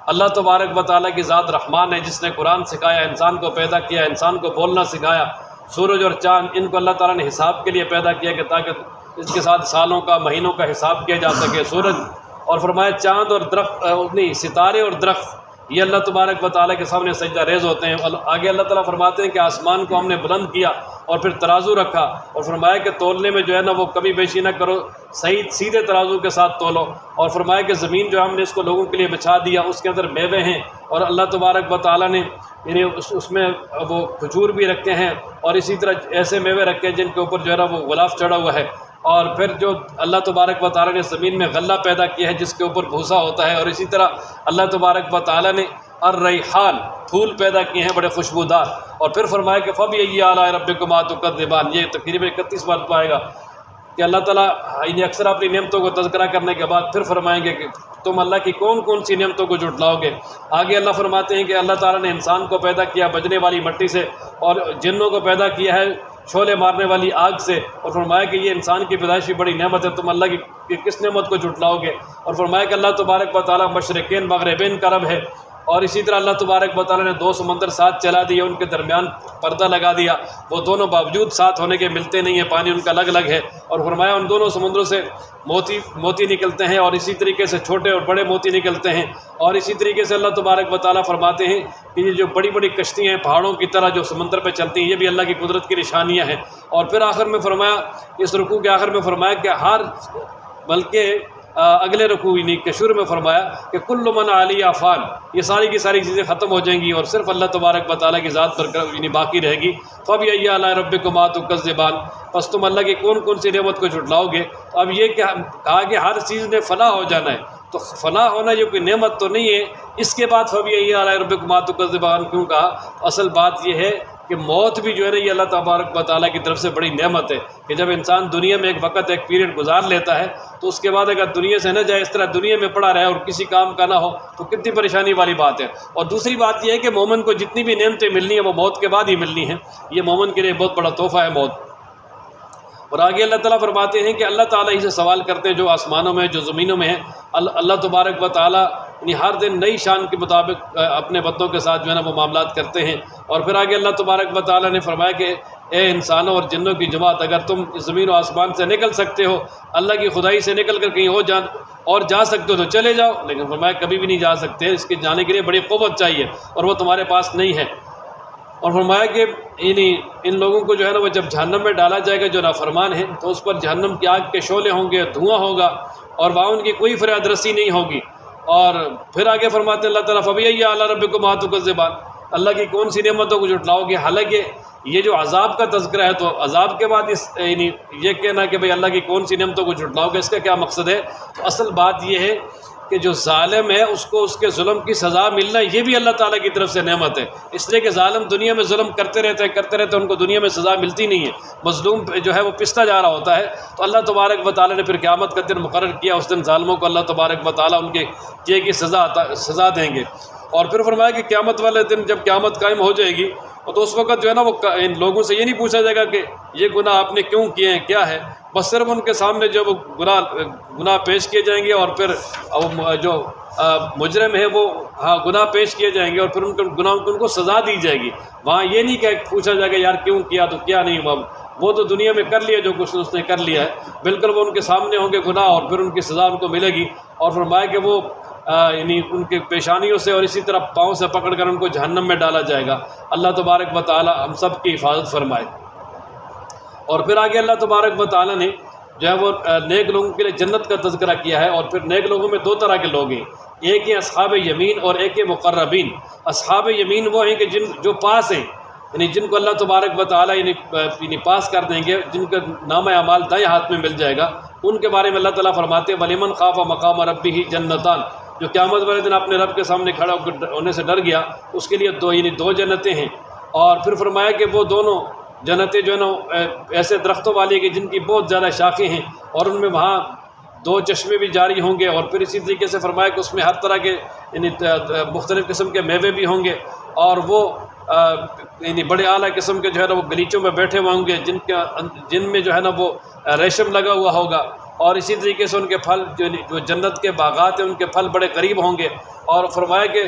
اللہ تبارک و تعالیٰ کی ذات رحمان ہے جس نے قرآن سکھایا، انسان کو پیدا کیا، انسان کو بولنا سکھایا۔ سورج اور چاند ان کو اللہ تعالیٰ نے حساب کے لیے پیدا کیا کہ تاکہ اس کے ساتھ سالوں کا، مہینوں کا حساب کیا جا سکے۔ سورج اور فرمایا چاند اور درخت نہیں ستارے اور درخت یہ اللہ تبارک و تعالیٰ کے سامنے سجدہ ریز ہوتے ہیں۔ آگے اللہ تعالیٰ فرماتے ہیں کہ آسمان کو ہم نے بلند کیا اور پھر ترازو رکھا اور فرمایا کہ تولنے میں جو ہے نا وہ کمی بیشی نہ کرو، صحیح سیدھے ترازو کے ساتھ تولو۔ اور فرمایا کہ زمین جو ہم نے اس کو لوگوں کے لیے بچھا دیا، اس کے اندر میوے ہیں اور اللہ تبارک و تعالیٰ نے یعنی اس میں وہ کھجور بھی رکھے ہیں اور اسی طرح ایسے میوے رکھے ہیں جن کے اوپر جو ہے نا وہ غلاف چڑھا ہوا ہے۔ اور پھر جو اللہ تبارک و تعالیٰ نے زمین میں غلہ پیدا کیا ہے جس کے اوپر بھوسا ہوتا ہے، اور اسی طرح اللہ تبارک و تعالیٰ نے الریحان پھول پیدا کیے ہیں بڑے خوشبودار۔ اور پھر فرمایا کہ فَبِأَيِّ آلَاءِ رَبِّكُمَا تُكَذِّبَانِ، یہ تقریباً 31 بار پائے گا کہ اللہ تعالیٰ انہیں اکثر اپنی نعمتوں کو تذکرہ کرنے کے بعد پھر فرمائیں گے کہ تم اللہ کی کون کون سی نعمتوں کو جھٹلاؤ گے۔ آگے اللہ فرماتے ہیں کہ اللہ تعالیٰ نے انسان کو پیدا کیا بجنے والی مٹی سے اور جنوں کو پیدا کیا ہے شعلے مارنے والی آگ سے، اور فرمایا کہ یہ انسان کی پیدائشی بڑی نعمت ہے، تم اللہ کی کس نعمت کو جھٹلاؤ گے۔ اور فرمایا کہ اللہ تبارک و تعالیٰ مشرقین مغربین کا رب ہے، اور اسی طرح اللہ تبارک و تعالیٰ نے 2 سمندر ساتھ چلا دیے، ان کے درمیان پردہ لگا دیا، وہ دونوں باوجود ساتھ ہونے کے ملتے نہیں ہیں، پانی ان کا الگ الگ ہے۔ اور فرمایا ان دونوں سمندروں سے موتی نکلتے ہیں اور اسی طریقے سے چھوٹے اور بڑے موتی نکلتے ہیں۔ اور اسی طریقے سے اللہ تبارک و تعالیٰ فرماتے ہیں کہ یہ جو بڑی بڑی کشتیاں ہیں پہاڑوں کی طرح جو سمندر پہ چلتی ہیں، یہ بھی اللہ کی قدرت کی نشانیاں ہیں۔ اور پھر آخر میں فرمایا، اس رکوع کے آخر میں فرمایا کہ بلکہ اگلے رکوع یعنی کہ شروع میں فرمایا کہ کل من علیہ فان، یہ ساری کی ساری چیزیں ختم ہو جائیں گی اور صرف اللہ تبارک و تعالیٰ کی ذات پر یعنی باقی رہے گی۔ فَبِأَيِّ آلَاءِ رَبِّكُمَا تُكَذِّبَانِ، پس تم اللہ کی کون کون سی نعمت کو جھٹلاؤ گے۔ تو اب یہ کہا کہ ہر چیز نے فنا ہو جانا ہے، تو فنا ہونا یہ کوئی نعمت تو نہیں ہے۔ اس کے بعد فَبِأَيِّ آلَاءِ رَبِّكُمَا تُكَذِّبَانِ کیوں کہا؟ اصل بات یہ ہے کہ موت بھی جو ہے نا یہ اللہ تبارک و تعالیٰ کی طرف سے بڑی نعمت ہے کہ جب انسان دنیا میں ایک وقت ایک پیریڈ گزار لیتا ہے تو اس کے بعد اگر دنیا سے نہ جائے، اس طرح دنیا میں پڑا رہے اور کسی کام کا نہ ہو تو کتنی پریشانی والی بات ہے۔ اور دوسری بات یہ ہے کہ مومن کو جتنی بھی نعمتیں ملنی ہیں وہ موت کے بعد ہی ملنی ہیں، یہ مومن کے لیے بہت بڑا تحفہ ہے موت۔ اور آگے اللہ تعالیٰ فرماتے ہیں کہ اللہ تعالیٰ ہی سے سوال کرتے ہیں جو آسمانوں میں جو زمینوں میں ہیں، اللہ تبارک و تعالیٰ یعنی ہر دن نئی شان کے مطابق اپنے بندوں کے ساتھ جو ہے نا وہ معاملات کرتے ہیں۔ اور پھر آگے اللہ تبارک و تعالیٰ نے فرمایا کہ اے انسانوں اور جنوں کی جماعت، اگر تم زمین و آسمان سے نکل سکتے ہو، اللہ کی خدائی سے نکل کر کہیں اور جا سکتے ہو تو چلے جاؤ، لیکن فرمایا کبھی بھی نہیں جا سکتے، اس کے جانے کے لیے بڑی قوت چاہیے اور وہ تمہارے پاس نہیں ہے۔ اور فرمایا کہ ان لوگوں کو جو ہے نا وہ جب جہنم میں ڈالا جائے گا جو نافرمان ہیں تو اس پر جہنم کی آگ کے شعلے ہوں گے، دھواں ہوگا اور وہاں ان کی کوئی فریاد رسی نہیں ہوگی۔ اور پھر آگے فرماتے ہیں اللہ تعالیٰ فَبِأَيِّ آلَاءِ رَبِّكُمَا تُكَذِّبَانِ، اللہ کی کون سی نعمتوں کو جھٹلاؤ گے۔ حالانکہ یہ جو عذاب کا تذکرہ ہے تو عذاب کے بعد یہ کہنا کہ بھئی اللہ کی کون سی نعمتوں کو جھٹلاؤ گے، اس کا کیا مقصد ہے؟ تو اصل بات یہ ہے کہ جو ظالم ہے اس کو اس کے ظلم کی سزا ملنا یہ بھی اللہ تعالیٰ کی طرف سے نعمت ہے، اس لیے کہ ظالم دنیا میں ظلم کرتے رہتے ہیں ان کو دنیا میں سزا ملتی نہیں ہے، مظلوم جو ہے وہ پستا جا رہا ہوتا ہے۔ تو اللہ تبارک و تعالیٰ نے پھر قیامت کا دن مقرر کیا، اس دن ظالموں کو اللہ تبارک و تعالیٰ ان کے کیے کی سزا دیں گے۔ اور پھر فرمایا کہ قیامت والے دن جب قیامت قائم ہو جائے گی تو اس وقت جو ہے نا وہ ان لوگوں سے یہ نہیں پوچھا جائے گا کہ یہ گناہ آپ نے کیوں کیے ہیں، کیا ہے، بس صرف ان کے سامنے جو وہ گناہ پیش کیے جائیں گے اور پھر جو مجرم ہے وہ گناہ پیش کیے جائیں گے اور پھر ان کے گناہ ان کو سزا دی جائے گی۔ وہاں یہ نہیں کہ پوچھا جائے گا یار کیوں کیا تو کیا نہیں ہوا، وہ تو دنیا میں کر لیا جو کچھ اس نے کر لیا ہے، بالکل وہ ان کے سامنے ہوں گے گناہ اور پھر ان کی سزا ان کو ملے گی۔ اور فرمایا کہ وہ یعنی ان کے پیشانیوں سے اور اسی طرح پاؤں سے پکڑ کر ان کو جہنم میں ڈالا جائے گا۔ اللہ تبارک و تعالی ہم سب کی حفاظت فرمائے۔ اور پھر آگے اللہ تبارک و تعالی نے جو ہے وہ نیک لوگوں کے لیے جنت کا تذکرہ کیا ہے۔ اور پھر نیک لوگوں میں دو طرح کے لوگ ہیں، ایک ہیں اصحاب یمین اور ایک ہیں مقربین۔ اصحاب یمین وہ ہیں کہ جو پاس ہیں، یعنی جن کو اللہ تبارک و تعالی یعنی پاس کر دیں گے، جن کا نامہ اعمال دائیں ہاتھ میں مل جائے گا، ان کے بارے میں اللہ تعالیٰ فرماتے ہیں وَلِمَنْ خَافَ مَقَامَ رَبِّهِ جَنَّتَانِ، جو قیامت والے دن اپنے رب کے سامنے کھڑا ہونے سے ڈر گیا اس کے لیے دو جنتیں ہیں۔ اور پھر فرمایا کہ وہ دونوں جنتیں جو ہے نا ایسے درختوں والی کہ جن کی بہت زیادہ شاخیں ہیں اور ان میں وہاں دو چشمے بھی جاری ہوں گے۔ اور پھر اسی طریقے سے فرمایا کہ اس میں ہر طرح کے یعنی مختلف قسم کے میوے بھی ہوں گے اور وہ یعنی بڑے اعلیٰ قسم کے جو ہے نا وہ گلیچوں میں بیٹھے ہوئے ہوں گے جن میں جو ہے نا وہ ریشم لگا ہوا ہوگا۔ اور اسی طریقے سے ان کے پھل جو جنت کے باغات ہیں ان کے پھل بڑے قریب ہوں گے۔ اور فرمایا کہ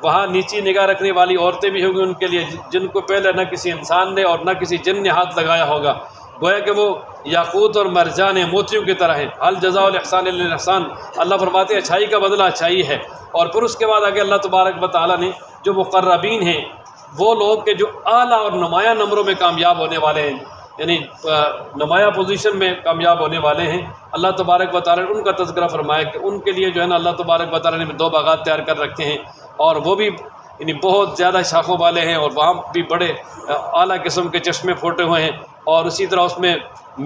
وہاں نیچی نگاہ رکھنے والی عورتیں بھی ہوں گی ان کے لیے، جن کو پہلے نہ کسی انسان نے اور نہ کسی جن نے ہاتھ لگایا ہوگا، گویا کہ وہ یاقوت اور مرجان ہیں، موتیوں کی طرح ہیں۔ هل جزاء الاحسان الا الاحسان، اللہ فرماتے ہیں اچھائی کا بدلہ اچھائی ہے۔ اور پھر اس کے بعد آگے اللہ تبارک و تعالیٰ نے جو مقربین ہیں وہ لوگ کہ جو اعلیٰ اور نمایاں نمبروں میں کامیاب ہونے والے ہیں، یعنی نمایاں پوزیشن میں کامیاب ہونے والے ہیں، اللہ تبارک و تعالیٰ نے ان کا تذکرہ فرمایا کہ ان کے لیے جو ہے نا اللہ تبارک و تعالیٰ نے 2 باغات تیار کر رکھے ہیں اور وہ بھی یعنی بہت زیادہ شاخوں والے ہیں اور وہاں بھی بڑے اعلیٰ قسم کے چشمے پھوٹے ہوئے ہیں اور اسی طرح اس میں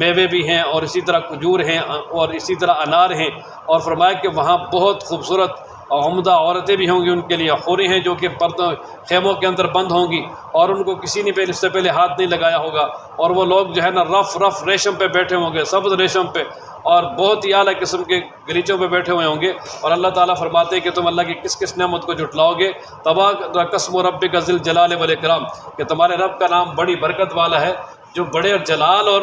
میوے بھی ہیں اور اسی طرح کھجور ہیں اور اسی طرح انار ہیں۔ اور فرمایا کہ وہاں بہت خوبصورت اور عمدہ عورتیں بھی ہوں گی ان کے لیے، حوریں ہیں جو کہ پردوں خیموں کے اندر بند ہوں گی اور ان کو کسی نے اس سے پہلے ہاتھ نہیں لگایا ہوگا۔ اور وہ لوگ جو ہے نا رف ریشم پہ بیٹھے ہوں گے، سبز ریشم پہ، اور بہت ہی اعلیٰ قسم کے گلیچوں پہ بیٹھے ہوئے ہوں گے۔ اور اللہ تعالیٰ فرماتے ہیں کہ تم اللہ کی کس نعمت کو جھٹلاؤ گے، تبارک اسم ربک ذی الجلال والاکرام، کہ تمہارے رب کا نام بڑی برکت والا ہے جو بڑے جلال اور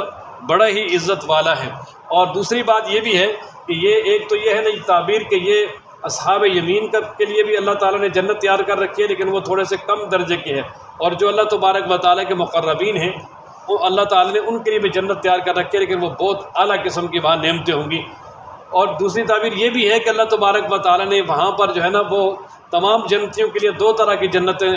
بڑا ہی عزت والا ہے۔ اور دوسری بات یہ بھی ہے کہ یہ ایک تو یہ ہے نا تعبیر کہ یہ اصحاب یمین کے لیے بھی اللہ تعالیٰ نے جنت تیار کر رکھی ہے لیکن وہ تھوڑے سے کم درجے کے ہے، اور جو اللہ تبارک و تعالیٰ کے مقربین ہیں وہ اللہ تعالیٰ نے ان کے لیے بھی جنت تیار کر رکھی ہے لیکن وہ بہت اعلیٰ قسم کی وہاں نعمتیں ہوں گی۔ اور دوسری تعبیر یہ بھی ہے کہ اللہ تبارک و تعالیٰ نے وہاں پر جو ہے نا وہ تمام جنتیوں کے لیے 2 طرح کی جنتیں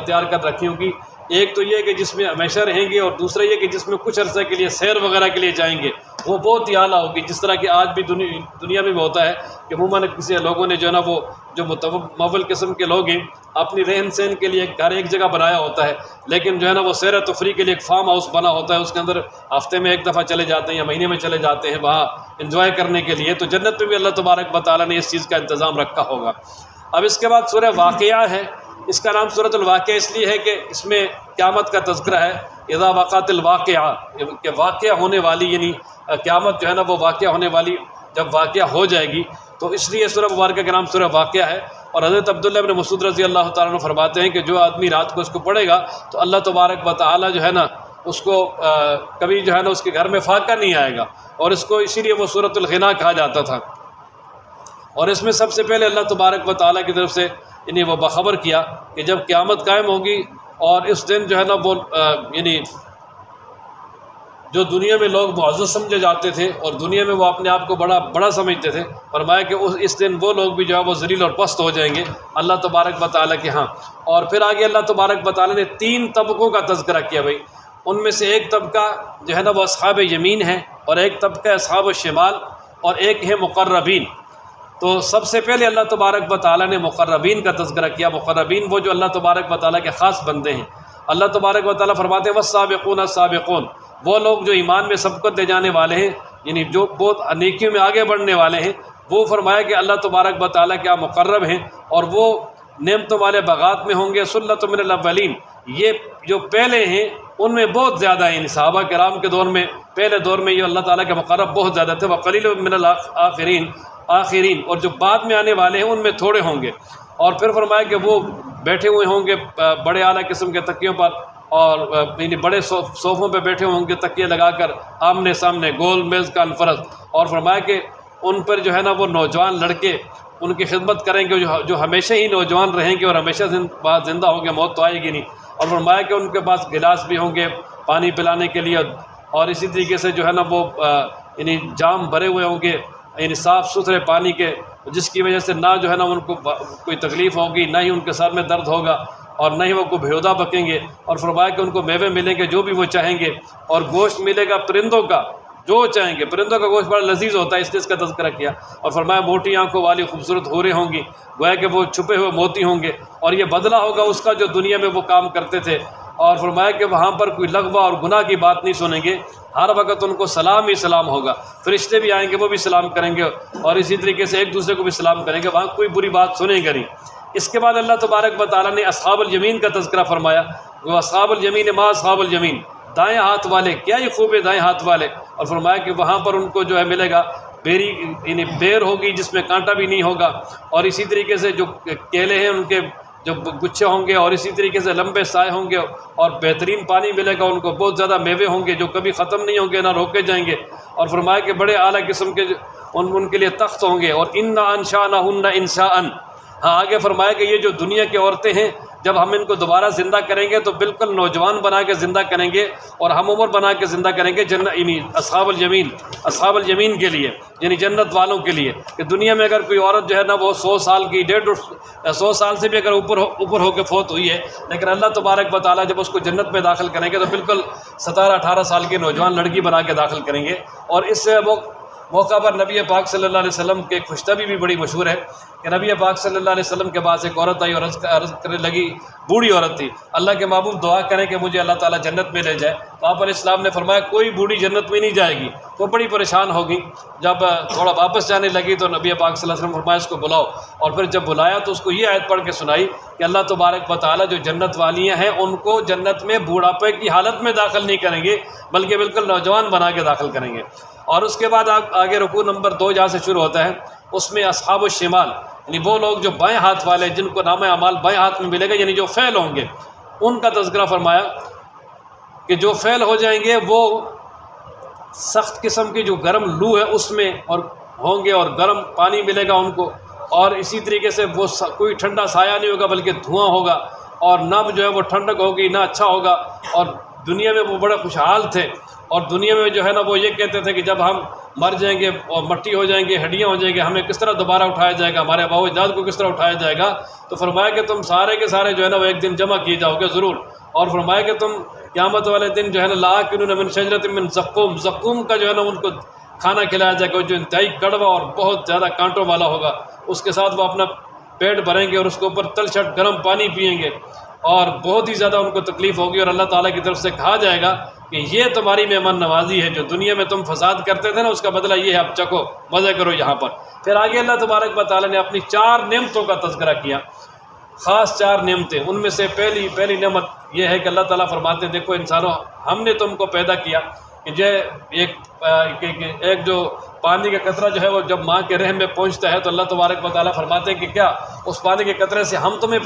تیار کر رکھی ہوں گی، ایک تو یہ کہ جس میں ہمیشہ رہیں گے اور دوسرا یہ کہ جس میں کچھ عرصے کے لیے سیر وغیرہ کے لیے جائیں گے، وہ بہت ہی اعلیٰ ہوگی، جس طرح کہ آج بھی دنیا میں بھی ہوتا ہے کہ عموماً کسی لوگوں نے جو ہے نا وہ جو متمول قسم کے لوگ ہیں اپنی رہن سہن کے لیے گھر ایک جگہ بنایا ہوتا ہے لیکن جو ہے نا وہ سیر و تفریح کے لیے ایک فارم ہاؤس بنا ہوتا ہے، اس کے اندر ہفتے میں 1 دفعہ چلے جاتے ہیں یا مہینے میں چلے جاتے ہیں وہاں انجوائے کرنے کے لیے۔ تو جنت میں بھی اللہ تبارک و تعالیٰ نے اس چیز کا انتظام رکھا ہوگا۔ اب اس کے بعد سورہ واقعہ ہے، اس کا نام سورۃ الواقعہ اس لیے ہے کہ اس میں قیامت کا تذکرہ ہے، اذا وقعت الواقعہ، کہ واقعہ ہونے والی، یعنی قیامت جو ہے نا وہ واقعہ ہونے والی جب واقعہ ہو جائے گی، تو اس لیے سورہ مبارکہ کا نام سورہ واقعہ ہے۔ اور حضرت عبداللہ بن مسعود رضی اللہ تعالیٰ عنہ فرماتے ہیں کہ جو آدمی رات کو اس کو پڑھے گا تو اللہ تبارک و تعالیٰ جو ہے نا اس کو کبھی جو ہے نا اس کے گھر میں فاقہ نہیں آئے گا، اور اس کو اسی لیے وہ سورۃ الغنا کہا جاتا تھا۔ اور اس میں سب سے پہلے اللہ تبارک و تعالیٰ کی طرف سے یعنی وہ باخبر کیا کہ جب قیامت قائم ہوگی اور اس دن جو ہے نا وہ یعنی جو دنیا میں لوگ معزز سمجھے جاتے تھے اور دنیا میں وہ اپنے آپ کو بڑا سمجھتے تھے، فرمایا کہ اس دن وہ لوگ بھی جو ہے وہ ذلیل اور پست ہو جائیں گے اللہ تبارک و تعالیٰ کے ہاں۔ اور پھر آگے اللہ تبارک و تعالیٰ نے 3 طبقوں کا تذکرہ کیا بھائی، ان میں سے ایک طبقہ جو ہے نا وہ اصحاب یمین ہے، اور ایک طبقہ اصحاب الشمال، اور ایک ہے مقربین۔ تو سب سے پہلے اللہ تبارک و تعالیٰ نے مقربین کا تذکرہ کیا۔ مقربین وہ جو اللہ تبارک و تعالیٰ کے خاص بندے ہیں۔ اللہ تبارک و تعالیٰ فرماتے ہیں والسابقون السابقون، وہ لوگ جو ایمان میں سبقت لے جانے والے ہیں، یعنی جو بہت نیکیوں میں آگے بڑھنے والے ہیں، وہ فرمایا کہ اللہ تبارک و تعالیٰ کیا مقرب ہیں، اور وہ نعمتوں والے باغات میں ہوں گے۔ سلۃ من الاولین، یہ جو پہلے ہیں ان میں بہت زیادہ ہیں، یعنی صحابہ کرام کے دور میں پہلے دور میں یہ اللہ تعالیٰ کے مقرب بہت زیادہ تھے۔ وقلیل من الآخرین، اور جو بعد میں آنے والے ہیں ان میں تھوڑے ہوں گے۔ اور پھر فرمایا کہ وہ بیٹھے ہوئے ہوں گے بڑے اعلیٰ قسم کے تکیوں پر، اور یعنی بڑے صوفوں پہ بیٹھے ہوں گے تکیے لگا کر آمنے سامنے، گول میز کانفرنس۔ اور فرمایا کہ ان پر جو ہے نا وہ نوجوان لڑکے ان کی خدمت کریں گے جو ہمیشہ ہی نوجوان رہیں گے اور ہمیشہ زندہ ہوں گے، موت تو آئے گی نہیں۔ اور فرمایا کہ ان کے پاس گلاس بھی ہوں گے پانی پلانے کے لیے، اور اسی طریقے سے جو ہے نا وہ یعنی جام بھرے ہوئے ہوں گے یعنی صاف ستھرے پانی کے، جس کی وجہ سے نہ جو ہے نا ان کو کوئی تکلیف ہوگی، نہ ہی ان کے سر میں درد ہوگا، اور نہ ہی وہ کو بھیودا بکیں گے۔ اور فرمایا کہ ان کو میوے ملیں گے جو بھی وہ چاہیں گے، اور گوشت ملے گا پرندوں کا جو چاہیں گے۔ پرندوں کا گوشت بڑا لذیذ ہوتا ہے، اس لیے اس کا تذکرہ کیا۔ اور فرمایا موٹی آنکھوں والی خوبصورت حوریں ہوں گی، گویا کہ وہ چھپے ہوئے موتی ہوں گے، اور یہ بدلہ ہوگا اس کا جو دنیا میں وہ کام کرتے تھے۔ اور فرمایا کہ وہاں پر کوئی لغو اور گناہ کی بات نہیں سنیں گے، ہر وقت ان کو سلام ہی سلام ہوگا، فرشتے بھی آئیں گے وہ بھی سلام کریں گے، اور اسی طریقے سے ایک دوسرے کو بھی سلام کریں گے، وہاں کوئی بری بات سنیں گے نہیں۔ اس کے بعد اللہ تبارک و تعالیٰ نے اصحاب الیمین کا تذکرہ فرمایا، وہ اصحاب الیمین ما اصحاب الیمین، دائیں ہاتھ والے کیا یہ خوب ہے دائیں ہاتھ والے۔ اور فرمایا کہ وہاں پر ان کو جو ہے ملے گا بیری، یعنی بیر ہوگی جس میں کانٹا بھی نہیں ہوگا، اور اسی طریقے سے جو کیلے ہیں ان کے جو گچھے ہوں گے، اور اسی طریقے سے لمبے سائے ہوں گے، اور بہترین پانی ملے گا ان کو، بہت زیادہ میوے ہوں گے جو کبھی ختم نہیں ہوں گے نہ روکے جائیں گے۔ اور فرمایا کہ بڑے اعلیٰ قسم کے ان کے لیے تخت ہوں گے، اور انا انشأناہن انشاء۔ ہاں آگے فرمایا کہ یہ جو دنیا کی عورتیں ہیں جب ہم ان کو دوبارہ زندہ کریں گے تو بالکل نوجوان بنا کے زندہ کریں گے اور ہم عمر بنا کے زندہ کریں گے، یعنی اصحاب الیمین کے لیے، یعنی جنت والوں کے لیے۔ کہ دنیا میں اگر کوئی عورت جو ہے نا وہ 100 سال کی 150 سال سے بھی اگر اوپر ہو کے فوت ہوئی ہے، لیکن اللہ تبارک و تعالیٰ جب اس کو جنت میں داخل کریں گے تو بالکل 17-18 سال کی نوجوان لڑکی بنا کے داخل کریں گے۔ اور اس موقع پر نبی پاک صلی اللہ علیہ وسلم کے خوشتبی بھی بڑی مشہور ہے کہ نبی پاک صلی اللہ علیہ وسلم کے پاس ایک عورت آئی اور عرض کرنے لگی، بوڑھی عورت تھی، اللہ کے محبوب دعا کریں کہ مجھے اللہ تعالیٰ جنت میں لے جائے۔ تو آپ علیہ السلام نے فرمایا کوئی بوڑھی جنت میں نہیں جائے گی، وہ بڑی پریشان ہوگی۔ جب تھوڑا واپس جانے لگی تو نبی پاک صلی اللہ علیہ وسلم فرمایا اس کو بلاؤ، اور پھر جب بلایا تو اس کو یہ آیت پڑھ کے سنائی کہ اللہ تبارک و تعالیٰ جو جنت والیاں ہیں ان کو جنت میں بوڑھاپے کی حالت میں داخل نہیں کریں گے بلکہ بالکل نوجوان بنا کے داخل کریں گے۔ اور اس کے بعد آگے رکوع نمبر 2 جہاں سے شروع ہوتا ہے، اس میں اصحاب الشمال یعنی وہ لوگ جو بائیں ہاتھ والے، جن کو نام اعمال بائیں ہاتھ میں ملے گا، یعنی جو فیل ہوں گے، ان کا تذکرہ فرمایا کہ جو فیل ہو جائیں گے وہ سخت قسم کی جو گرم لو ہے اس میں اور ہوں گے، اور گرم پانی ملے گا ان کو، اور اسی طریقے سے وہ کوئی ٹھنڈا سایہ نہیں ہوگا بلکہ دھواں ہوگا، اور نہ جو ہے وہ ٹھنڈک ہوگی نہ اچھا ہوگا۔ اور دنیا میں وہ بڑے خوشحال تھے، اور دنیا میں جو ہے نا وہ یہ کہتے تھے کہ جب ہم مر جائیں گے اور مٹی ہو جائیں گے، ہڈیاں ہو جائیں گے، ہمیں کس طرح دوبارہ اٹھایا جائے گا، ہمارے آباء و اجداد کو کس طرح اٹھایا جائے گا۔ تو فرمایا کہ تم سارے کے سارے جو ہے نا وہ ایک دن جمع کیے جاؤ گے ضرور، اور فرمایا کہ تم قیامت والے دن جو ہے نا لآکلون من شجرۃ من زقوم، زقوم کا جو ہے نا ان کو کھانا کھلایا جائے گا جو انتہائی کڑوا اور بہت زیادہ کانٹوں والا ہوگا، اس کے ساتھ وہ اپنا پیٹ بھریں گے اور اس کے اوپر تلچھٹ گرم پانی پئیں گے، اور بہت ہی زیادہ ان کو تکلیف ہوگی، اور اللہ تعالیٰ کی طرف سے کہا جائے گا کہ یہ تمہاری مہمان نوازی ہے، جو دنیا میں تم فساد کرتے تھے نا اس کا بدلہ یہ ہے، اب چکو مزے کرو یہاں پر۔ پھر آگے اللہ تبارک و تعالیٰ نے اپنی 4 نعمتوں کا تذکرہ کیا، خاص 4 نعمتیں، ان میں سے پہلی نعمت یہ ہے کہ اللہ تعالیٰ فرماتے ہیں دیکھو انسانوں، ہم نے تم کو پیدا کیا کہ ایک جو پانی کا قطرہ جو ہے وہ جب ماں کے رحم میں پہنچتا ہے تو اللہ تبارک و تعالیٰ فرماتے ہیں کہ کیا اس پانی کے قطرے سے ہم تمہیں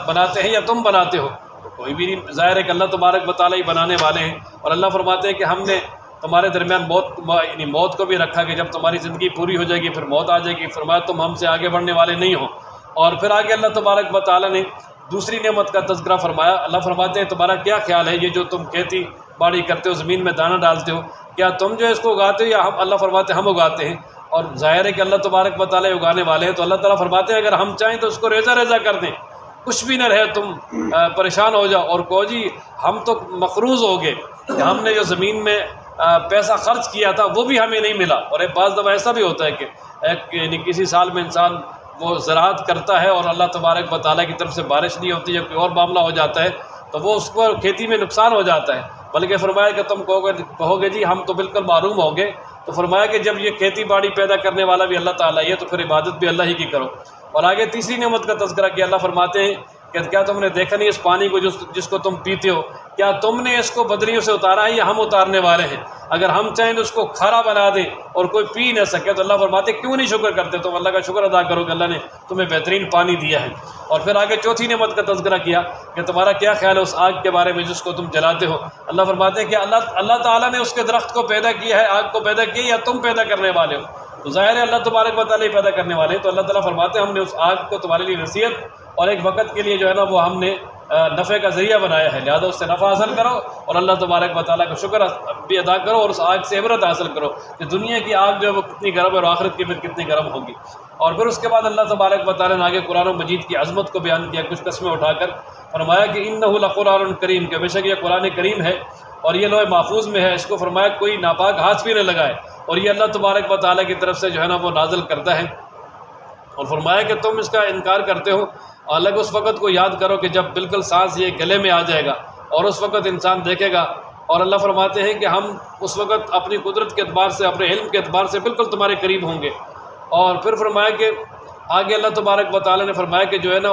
بناتے ہیں یا تم بناتے ہو؟ کوئی بھی نہیں، ظاہر ہے کہ اللہ تبارک و تعالیٰ ہی بنانے والے ہیں۔ اور اللہ فرماتے ہیں کہ ہم نے تمہارے درمیان موت کو بھی رکھا کہ جب تمہاری زندگی پوری ہو جائے گی پھر موت آ جائے گی، فرمایا تم ہم سے آگے بڑھنے والے نہیں ہو۔ اور پھر آگے اللہ تبارک و تعالیٰ نے دوسری نعمت کا تذکرہ فرمایا، اللہ فرماتے ہیں تمہارا کیا خیال ہے یہ جو تم کھیتی باڑی کرتے ہو، زمین میں دانہ ڈالتے ہو، کیا تم جو اس کو اگاتے ہو یا ہم؟ اللہ فرماتے ہیں ہم اگاتے ہیں۔ اور ظاہر ہے کہ اللہ تبارک و تعالیٰ اگانے والے ہیں، تو اللہ تعالیٰ فرماتے ہیں اگر ہم چاہیں تو اس کو ریزہ ریزہ کر دیں، کچھ بھی نہ رہے، تم پریشان ہو جاؤ اور کہو جی ہم تو مقروض ہو گئے کہ ہم نے جو زمین میں پیسہ خرچ کیا تھا وہ بھی ہمیں نہیں ملا۔ اور ایک بعض دفعہ ایسا بھی ہوتا ہے کہ یعنی کسی سال میں انسان وہ زراعت کرتا ہے اور اللہ تبارک و تعالیٰ کی طرف سے بارش نہیں ہوتی یا کوئی اور معاملہ ہو جاتا ہے تو وہ اس کو کھیتی میں نقصان ہو جاتا ہے، بلکہ فرمایا کہ تم کہو گے جی ہم تو بالکل معروم ہو گئے، تو فرمایا کہ جب یہ کھیتی باڑی پیدا کرنے والا بھی اللہ تعالیٰ ہی ہے تو پھر عبادت بھی اللہ ہی کی کرو۔ اور آگے تیسری نعمت کا تذکرہ کیا، اللہ فرماتے ہیں کہ کیا تم نے دیکھا نہیں اس پانی کو جس کو تم پیتے ہو، کیا تم نے اس کو بدریوں سے اتارا ہے یا ہم اتارنے والے ہیں؟ اگر ہم چاہیں تو اس کو کھارا بنا دیں اور کوئی پی نہ سکے تو اللہ فرماتے کیوں نہیں شکر کرتے؟ تم اللہ کا شکر ادا کرو کہ اللہ نے تمہیں بہترین پانی دیا ہے۔ اور پھر آگے چوتھی نعمت کا تذکرہ کیا کہ تمہارا کیا خیال ہے اس آگ کے بارے میں جس کو تم جلاتے ہو؟ اللہ فرماتے ہیں کہ اللہ تعالیٰ نے اس کے درخت کو پیدا کیا ہے، آگ کو پیدا کیا یا تم پیدا کرنے والے ہو؟ تو ظاہر ہے اللہ تبارک و تعالیٰ پیدا کرنے والے ہیں، تو اللہ تعالیٰ فرماتے ہیں ہم نے اس آگ کو تمہارے لیے نصیحت اور ایک وقت کے لیے جو ہے نا وہ ہم نے نفع کا ذریعہ بنایا ہے، لہذا اس سے نفع حاصل کرو اور اللہ تبارک و تعالیٰ کا شکر بھی ادا کرو اور اس آگ سے عبرت حاصل کرو کہ دنیا کی آگ جو ہے وہ کتنی گرم ہے اور آخرت کی پھر کتنی گرم ہوگی۔ اور پھر اس کے بعد اللہ تبارک و تعالیٰ نے آگے قرآن مجید کی عظمت کو بیان کیا، کچھ قسمیں اٹھا کر فرمایا کہ انہ لقرآن کریم، کہ بے شک یہ قرآن کریم ہے اور یہ لوح محفوظ میں ہے، اس کو فرمایا کوئی ناپاک ہاتھ بھی نہ لگائے، اور یہ اللہ تبارک و تعالیٰ کی طرف سے جو ہے نا وہ نازل کرتا ہے۔ اور فرمایا کہ تم اس کا انکار کرتے ہو، الگ اس وقت کو یاد کرو کہ جب بالکل سانس یہ گلے میں آ جائے گا اور اس وقت انسان دیکھے گا، اور اللہ فرماتے ہیں کہ ہم اس وقت اپنی قدرت کے اعتبار سے، اپنے علم کے اعتبار سے بالکل تمہارے قریب ہوں گے۔ اور پھر فرمایا کہ آگے اللہ تبارک و تعالیٰ نے فرمایا کہ جو ہے نا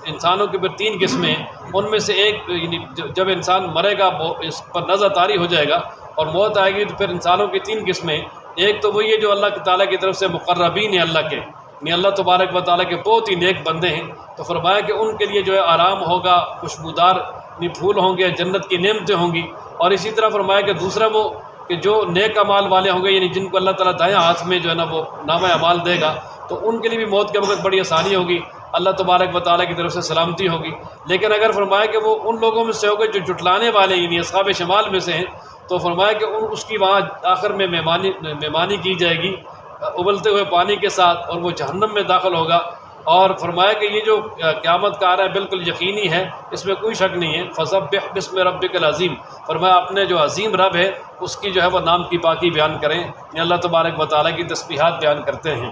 انسانوں کی پھر 3 قسمیں ہیں، ان میں سے ایک یعنی جب انسان مرے گا اس پر نظر طاری ہو جائے گا اور موت آئے گی تو پھر انسانوں کی 3 قسمیں، ایک تو وہی ہے جو اللہ تعالیٰ کی طرف سے مقربین ہیں، اللہ کے یعنی اللہ تبارک و تعالیٰ کے بہت ہی نیک بندے ہیں، تو فرمایا کہ ان کے لیے جو ہے آرام ہوگا، خوشبودار پھول ہوں گے، جنت کی نعمتیں ہوں گی۔ اور اسی طرح فرمایا کہ دوسرا وہ کہ جو نیک اعمال والے ہوں گے، یعنی جن کو اللہ تعالیٰ دائیں ہاتھ میں جو ہے نا وہ نامہ اعمال دے گا، تو ان کے لیے بھی موت کے وقت بڑی آسانی ہوگی، اللہ تبارک و تعالیٰ کی طرف سے سلامتی ہوگی۔ لیکن اگر فرمایا کہ وہ ان لوگوں میں سے ہوگے جو جھٹلانے والے یعنی اصحاب شمال میں سے ہیں، تو فرمایا کہ اس کی وہاں آخر میں مہمانی کی جائے گی ابلتے ہوئے پانی کے ساتھ، اور وہ جہنم میں داخل ہوگا۔ اور فرمایا کہ یہ جو قیامت کا آ رہا ہے بالکل یقینی ہے، اس میں کوئی شک نہیں ہے۔ فسبح بسم ربک العظیم، فرمایا اپنے جو عظیم رب ہے اس کی جو ہے وہ نام کی پاکی بیان کریں، یہ اللہ تبارک و تعالیٰ کی تسبیحات بیان کرتے ہیں۔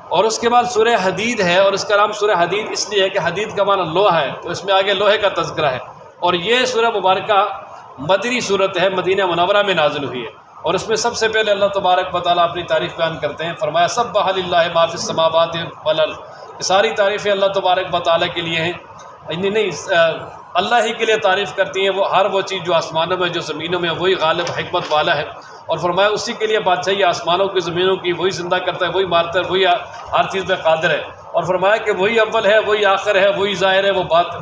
اور اس کے بعد سورہ حدید ہے، اور اس کا نام سورہ حدید اس لیے ہے کہ حدید کا معنی لوہا ہے، تو اس میں آگے لوہے کا تذکرہ ہے۔ اور یہ سورہ مبارکہ مدنی صورت ہے، مدینہ منورہ میں نازل ہوئی ہے، اور اس میں سب سے پہلے اللہ تبارک و تعالیٰ اپنی تعریف بیان کرتے ہیں، فرمایا سبح للہ ما فی السماوات والارض، ساری تعریفیں اللہ تبارک و تعالیٰ کے لیے ہیں، نہیں اللہ ہی کے لیے تعریف کرتی ہیں، وہ ہر وہ چیز جو آسمانوں میں جو زمینوں میں وہی غالب حکمت والا ہے، اور فرمایا اسی کے لیے بادشاہی آسمانوں کی زمینوں کی، وہی زندہ کرتا ہے، وہی مارتا ہے، وہی ہر چیز پہ قادر ہے، اور فرمایا کہ وہی اول ہے، وہی آخر ہے، وہی ظاہر ہے،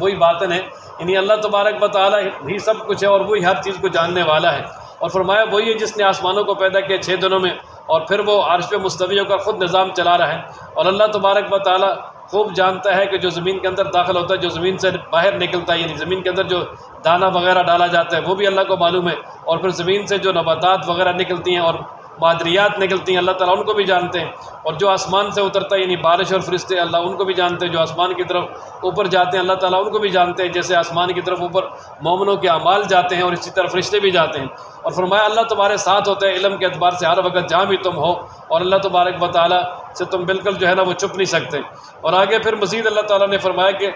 وہی باطن ہے، یعنی اللہ تبارک و تعالیٰ ہی سب کچھ ہے اور وہی ہر چیز کو جاننے والا ہے۔ اور فرمایا وہی ہے جس نے آسمانوں کو پیدا کیا 6 دنوں میں، اور پھر وہ عرش پہ مستوی ہو کر خود نظام چلا رہا ہے، اور اللہ تبارک و تعالیٰ خوب جانتا ہے کہ جو زمین کے اندر داخل ہوتا ہے، جو زمین سے باہر نکلتا ہے، یعنی زمین کے اندر جو دانہ وغیرہ ڈالا جاتا ہے وہ بھی اللہ کو معلوم ہے، اور پھر زمین سے جو نباتات وغیرہ نکلتی ہیں اور معدنیات نکلتی ہیں اللہ تعالیٰ ان کو بھی جانتے ہیں، اور جو آسمان سے اترتا ہے یعنی بارش اور فرشتے اللہ ان کو بھی جانتے ہیں، جو آسمان کی طرف اوپر جاتے ہیں اللہ تعالیٰ ان کو بھی جانتے ہیں، جیسے آسمان کی طرف اوپر مومنوں کے اعمال جاتے ہیں اور اسی طرف فرشتے بھی جاتے ہیں۔ اور فرمایا اللہ تمہارے ساتھ ہوتا ہے علم کے اعتبار سے ہر وقت جہاں بھی تم ہو، اور اللہ تبارک و تعالیٰ سے تم بالکل جو ہے نا وہ چھپ نہیں سکتے۔ اور آگے پھر مزید اللہ تعالیٰ نے فرمایا کہ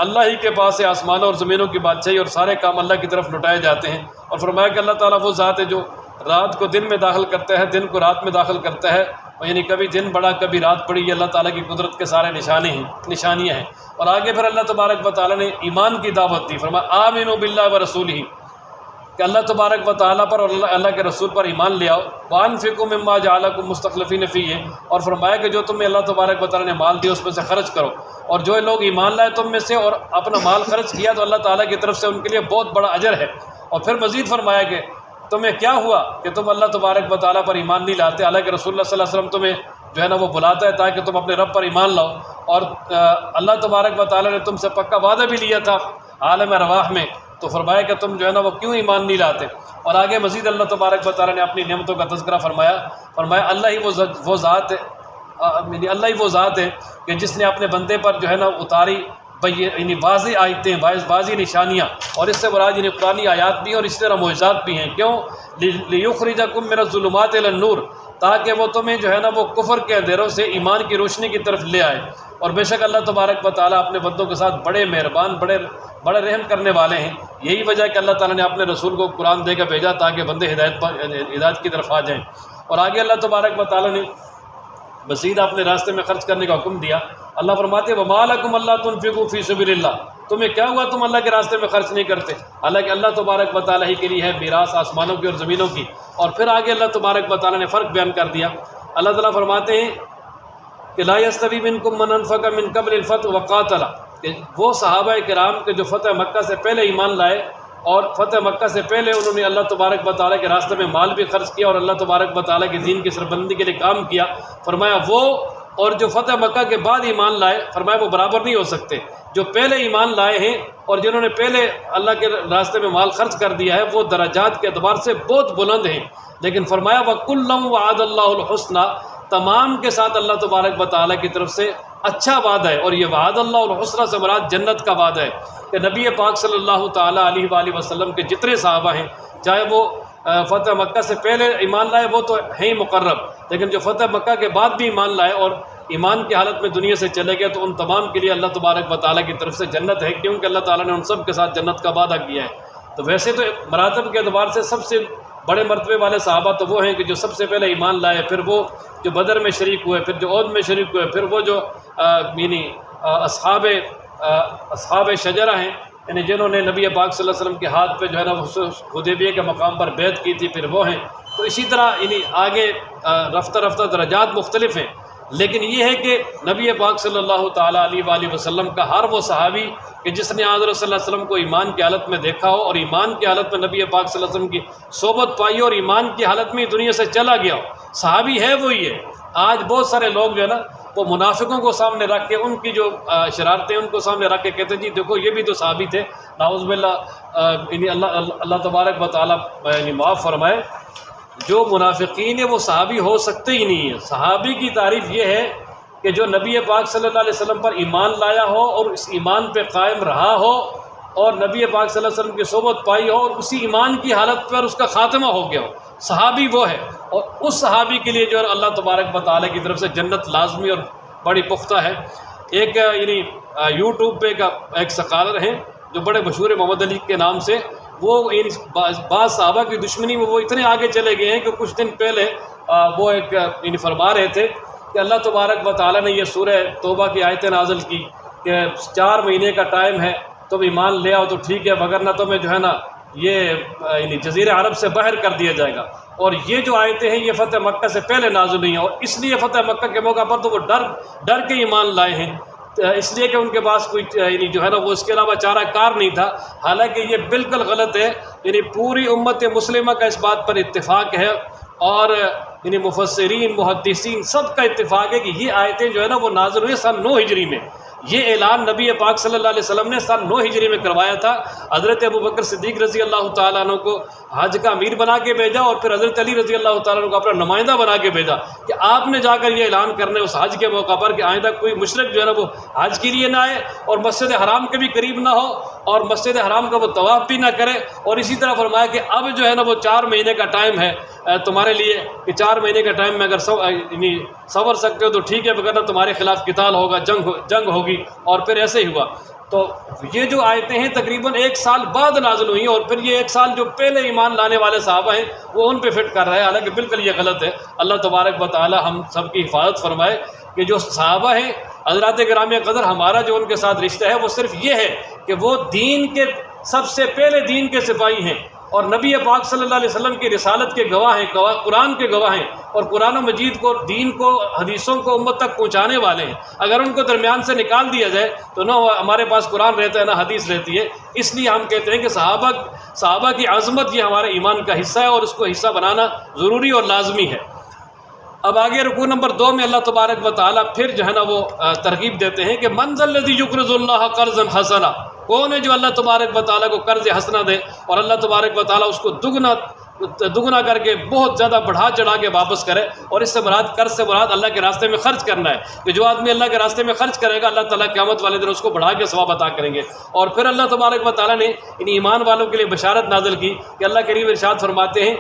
اللہ ہی کے پاس ہے آسمانوں اور زمینوں کی بادشاہی، اور سارے کام اللہ کی طرف لٹائے جاتے ہیں۔ اور فرمایا کہ اللہ تعالیٰ وہ ذات ہے جو رات کو دن میں داخل کرتا ہے، دن کو رات میں داخل کرتا ہے، اور یعنی کبھی دن بڑا کبھی رات بڑی، یہ اللہ تعالیٰ کی قدرت کے سارے نشانیاں ہیں۔ اور آگے پھر اللہ تبارک و تعالیٰ نے ایمان کی دعوت دی، فرمایا آمنوا باللہ ورسولہ، کہ اللہ تبارک و تعالیٰ پر اور اللہ کے رسول پر ایمان لے آؤ، وانفقوا مما جعلکم مستخلفین فیہ، اور فرمایا کہ جو تمہیں اللہ تبارک و تعالیٰ نے مال دیا اس میں سے خرچ کرو، اور جو لوگ ایمان لائے تم میں سے اور اپنا مال خرچ کیا تو اللہ تعالیٰ کی طرف سے ان کے لیے بہت بڑا اجر ہے۔ اور پھر مزید فرمایا کہ تمہیں کیا ہوا کہ تم اللہ تبارک و تعالیٰ پر ایمان نہیں لاتے، حالانکہ رسول اللہ صلی اللہ علیہ وسلم تمہیں جو ہے نا وہ بلاتا ہے تاکہ تم اپنے رب پر ایمان لاؤ، اور اللہ تبارک و تعالیٰ نے تم سے پکا وعدہ بھی لیا تھا عالم ارواح میں، تو فرمایا کہ تم جو ہے نا وہ کیوں ایمان نہیں لاتے۔ اور آگے مزید اللہ تبارک و تعالیٰ نے اپنی نعمتوں کا تذکرہ فرمایا اللہ ہی وہ ذات ہے، اللہ ہی وہ ذات ہے کہ جس نے اپنے بندے پر جو ہے نا اتاری یعنی واضح آیتیں، واضح نشانیاں، اور اس سے مراد یعنی قرآنی آیات بھی ہیں اور اس طرح معجزات بھی ہیں، کیوں؟ لیخرجکم من الظلمات الی النور، تاکہ وہ تمہیں جو ہے نا وہ کفر کے اندھیروں سے ایمان کی روشنی کی طرف لے آئے۔ اور بے شک اللہ تبارک و تعالیٰ اپنے بندوں کے ساتھ بڑے مہربان، بڑے رحم کرنے والے ہیں۔ یہی وجہ ہے کہ اللہ تعالیٰ نے اپنے رسول کو قرآن دے کر بھیجا تاکہ بندے ہدایت کی طرف آ جائیں۔ اور آگے اللہ تبارک و تعالیٰ نے مزید اپنے راستے میں خرچ کرنے کا حکم دیا۔ اللہ فرماتے ہیں وَمَا لَكُمْ أَلَّا تُنْفِقُوا فِي سَبِيلِ اللَّهِ، تمہیں کیا ہوا تم اللہ کے راستے میں خرچ نہیں کرتے، حالانکہ اللہ تبارک و تعالیٰ ہی کے لیے ہے میراث آسمانوں کی اور زمینوں کی۔ اور پھر آگے اللہ تبارک و تعالیٰ نے فرق بیان کر دیا۔ اللہ تعالیٰ فرماتے ہیں کہ لا يستوي منكم من انفق من قبل الفتح وقاتل، کہ وہ صحابہ کرام کے جو فتح مکہ سے پہلے ایمان لائے اور فتح مکہ سے پہلے انہوں نے اللہ تبارک و تعالیٰ کے راستے میں مال بھی خرچ کیا اور اللہ تبارک و تعالیٰ کے دین کی سربلندی کے لیے کام کیا، فرمایا وہ اور جو فتح مکہ کے بعد ایمان لائے، فرمایا وہ برابر نہیں ہو سکتے۔ جو پہلے ایمان لائے ہیں اور جنہوں نے پہلے اللہ کے راستے میں مال خرچ کر دیا ہے وہ درجات کے اعتبار سے بہت بلند ہیں، لیکن فرمایا وَكُلًّا وَعَدَ اللَّهُ الْحُسْنَى، تمام کے ساتھ اللہ تبارک و تعالیٰ کی طرف سے اچھا وعدہ ہے، اور یہ وعد اللہ الحسنہ سے مراد جنت کا وعدہ ہے، کہ نبی پاک صلی اللہ تعالیٰ علیہ وآلہ وسلم کے جتنے صحابہ ہیں، چاہے وہ فتح مکہ سے پہلے ایمان لائے وہ تو ہیں مقرب، لیکن جو فتح مکہ کے بعد بھی ایمان لائے اور ایمان کی حالت میں دنیا سے چلے گئے تو ان تمام کے لیے اللہ تبارک و تعالیٰ کی طرف سے جنت ہے، کیونکہ اللہ تعالیٰ نے ان سب کے ساتھ جنت کا وعدہ کیا ہے۔ تو ویسے تو مراتب کے اعتبار سے سب سے بڑے مرتبے والے صحابہ تو وہ ہیں کہ جو سب سے پہلے ایمان لائے، پھر وہ جو بدر میں شریک ہوئے، پھر جو عہد میں شریک ہوئے، پھر وہ جو یعنی اصحاب شجرہ ہیں، یعنی جنہوں نے نبی پاک صلی اللہ علیہ وسلم کے ہاتھ پہ جو ہے نا حدیبیہ کے مقام پر بیعت کی تھی، پھر وہ ہیں۔ تو اسی طرح یعنی آگے رفتہ رفتہ درجات مختلف ہیں، لیکن یہ ہے کہ نبی پاک صلی اللہ تعالیٰ علیہ وآلہ وسلم کا ہر وہ صحابی کہ جس نے حضرت صلی اللہ علیہ وسلم کو ایمان کی حالت میں دیکھا ہو اور ایمان کی حالت میں نبی پاک صلی اللہ علیہ وسلم کی صحبت پائی اور ایمان کی حالت میں دنیا سے چلا گیا ہو، صحابی ہے وہی ہے۔ آج بہت سارے لوگ جو ہے نا وہ منافقوں کو سامنے رکھ کے ان کی جو شرارتیں ان کو سامنے رکھ کے کہتے ہیں جی دیکھو یہ بھی تو صحابی تھے، نعوذ باللہ، یعنی اللہ تبارک و تعالیٰ یعنی معاف فرمائے، جو منافقین ہیں وہ صحابی ہو سکتے ہی نہیں ہیں۔ صحابی کی تعریف یہ ہے کہ جو نبی پاک صلی اللہ علیہ وسلم پر ایمان لایا ہو اور اس ایمان پہ قائم رہا ہو اور نبی پاک صلی اللہ علیہ وسلم کی صحبت پائی ہو اور اسی ایمان کی حالت پر اس کا خاتمہ ہو گیا ہو، صحابی وہ ہے۔ اور اس صحابی کے لیے جو ہے اللہ تبارک و تعالیٰ کی طرف سے جنت لازمی اور بڑی پختہ ہے۔ ایک یعنی یوٹیوب پہ ایک سکالر ہیں جو بڑے مشہور محمد علی کے نام سے، وہ بعض صحابہ کی دشمنی میں وہ اتنے آگے چلے گئے ہیں کہ کچھ دن پہلے وہ ایک یعنی فرما رہے تھے کہ اللہ تبارک و تعالیٰ نے یہ سورہ توبہ کی آیتیں نازل کی کہ 4 مہینے کا ٹائم ہے، تم ایمان لے آؤ تو ٹھیک ہے، وگرنہ تمہیں جو ہے نا یہ یعنی جزیرہ عرب سے باہر کر دیا جائے گا۔ اور یہ جو آیتیں ہیں یہ فتح مکہ سے پہلے نازل ہوئی ہیں، اور اس لیے فتح مکہ کے موقع پر تو وہ ڈر کے ایمان لائے ہیں، اس لیے کہ ان کے پاس کوئی یعنی جو ہے نا وہ اس کے علاوہ چارہ کار نہیں تھا۔ حالانکہ یہ بالکل غلط ہے، یعنی پوری امت مسلمہ کا اس بات پر اتفاق ہے اور یعنی مفسرین محدثین سب کا اتفاق ہے کہ یہ آیتیں جو ہے نا وہ نازل ہوئی سن 9 ہجری میں۔ یہ اعلان نبی پاک صلی اللہ علیہ وسلم نے سن 9 ہجری میں کروایا تھا۔ حضرت ابوبکر صدیق رضی اللہ تعالیٰ عنہ کو حج کا امیر بنا کے بھیجا اور پھر حضرت علی رضی اللہ تعالیٰ عنہ کو اپنا نمائندہ بنا کے بھیجا کہ آپ نے جا کر یہ اعلان کرنے اس حج کے موقع پر کہ آئندہ کوئی مشرک جو ہے نا وہ حج کے لیے نہ آئے اور مسجد حرام کے بھی قریب نہ ہو اور مسجد حرام کا وہ طواف بھی نہ کرے۔ اور اسی طرح فرمایا کہ اب جو ہے نا وہ 4 مہینے کا ٹائم ہے تمہارے لیے کہ 4 مہینے کا ٹائم میں اگر صبر سکتے ہو تو ٹھیک ہے، وگرنہ تمہارے خلاف قتال ہوگا، جنگ ہوگی۔ اور پھر ایسے ہی ہوا۔ تو یہ جو آیتیں ہیں تقریباً 1 سال بعد نازل ہوئی ہیں، اور پھر یہ 1 سال جو پہلے ایمان لانے والے صحابہ ہیں وہ ان پہ فٹ کر رہے ہیں، حالانکہ بالکل یہ غلط ہے۔ اللہ تبارک و تعالی ہم سب کی حفاظت فرمائے کہ جو صحابہ ہیں حضرات گرامی قدر، ہمارا جو ان کے ساتھ رشتہ ہے وہ صرف یہ ہے کہ وہ دین کے سب سے پہلے دین کے سپاہی ہیں، اور نبی پاک صلی اللہ علیہ وسلم کی رسالت کے گواہ ہیں، قرآن کے گواہ ہیں، اور قرآن و مجید کو، دین کو، حدیثوں کو امت تک پہنچانے والے ہیں۔ اگر ان کو درمیان سے نکال دیا جائے تو نہ ہمارے پاس قرآن رہتا ہے نہ حدیث رہتی ہے۔ اس لیے ہم کہتے ہیں کہ صحابہ کی عظمت یہ ہمارے ایمان کا حصہ ہے، اور اس کو حصہ بنانا ضروری اور لازمی ہے۔ اب آگے رکوع نمبر 2 میں اللہ تبارک و تعالیٰ پھر جو ہے نا وہ ترغیب دیتے ہیں کہ من ذا الذی یقرض اللہ قرضا حسنا، کون ہے جو اللہ تبارک و تعالیٰ کو قرض حسنہ دے اور اللہ تبارک و تعالیٰ اس کو دگنا کر کے بہت زیادہ بڑھا چڑھا کے واپس کرے۔ اور اس سے مراد، قرض سے مراد اللہ کے راستے میں خرچ کرنا ہے، کہ جو آدمی اللہ کے راستے میں خرچ کرے گا اللہ تعالیٰ قیامت والے دن اس کو بڑھا کے ثواب عطا کریں گے۔ اور پھر اللہ تبارک و تعالیٰ نے ان ایمان والوں کے لیے بشارت نازل کی کہ اللہ کریم ارشاد فرماتے ہیں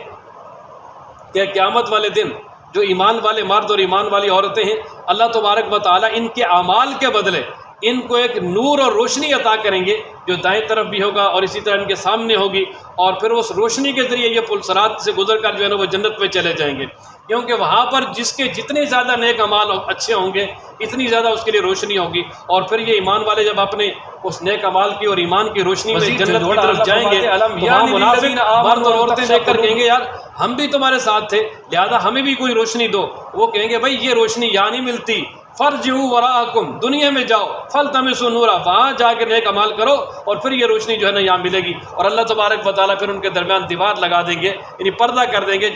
کہ قیامت والے دن جو ایمان والے مرد اور ایمان والی عورتیں ہیں، اللہ تبارک و تعالیٰ ان کے اعمال کے بدلے ان کو ایک نور اور روشنی عطا کریں گے جو دائیں طرف بھی ہوگا اور اسی طرح ان کے سامنے ہوگی، اور پھر اس روشنی کے ذریعے یہ پل صراط سے گزر کر جو ہے نا وہ جنت میں چلے جائیں گے، کیونکہ وہاں پر جس کے جتنے زیادہ نیک اعمال اچھے ہوں گے اتنی زیادہ اس کے لیے روشنی ہوگی۔ اور پھر یہ ایمان والے جب اپنے اس نیک اعمال کی اور ایمان کی روشنی میں جنت کی طرف جائیں گے، وہاں منافق مرد اور عورتیں دیکھ کر کہیں گے یار ہم بھی تمہارے ساتھ تھے لہذا ہمیں بھی کوئی روشنی دو۔ وہ کہیں گے بھائی یہ روشنی یہاں نہیں ملتی، فرجعوا وراءکم، دنیا میں جاؤ، فالتمسوا نورا، وہاں جا کے نیک اعمال کرو اور پھر یہ روشنی جو ہے نا یہاں ملے گی۔ اور اللہ تبارک و تعالیٰ پھر ان کے درمیان دیوار لگا دیں گے، یعنی پردہ کر دیں گے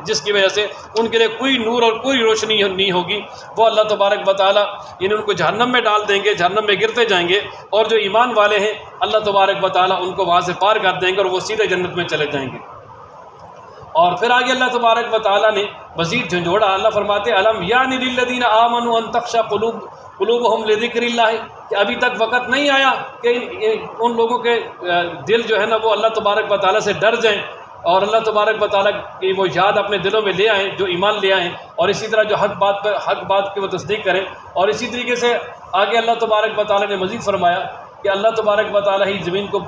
جس کی وجہ سے ان کے لیے کوئی نور اور کوئی روشنی نہیں ہوگی۔ وہ اللہ تبارک و تعالیٰ یعنی ان کو جہنم میں ڈال دیں گے، جہنم میں گرتے جائیں گے، اور جو ایمان والے ہیں اللہ تبارک و تعالیٰ ان کو وہاں سے پار کر دیں گے اور وہ سیدھے جنت میں چلے جائیں گے۔ اور پھر آگے اللہ تبارک و تعالیٰ نے مزید جھنجھوڑا، اللہ فرماتے الم یعنی للذین آمنوا ان تخشع قلوبہم لذکر اللہ، کہ ابھی تک وقت نہیں آیا کہ ان لوگوں کے دل جو ہے نا وہ اللہ تبارک و تعالیٰ سے ڈر جائیں اور اللہ تبارک و تعالیٰ کی وہ یاد اپنے دلوں میں لے آئیں جو ایمان لے آئیں، اور اسی طرح جو حق بات کی وہ تصدیق کریں۔ اور اسی طریقے سے آگے اللہ تبارک و تعالیٰ نے مزید فرمایا کہ اللہ تبارک و تعالیٰ ہی زمین کو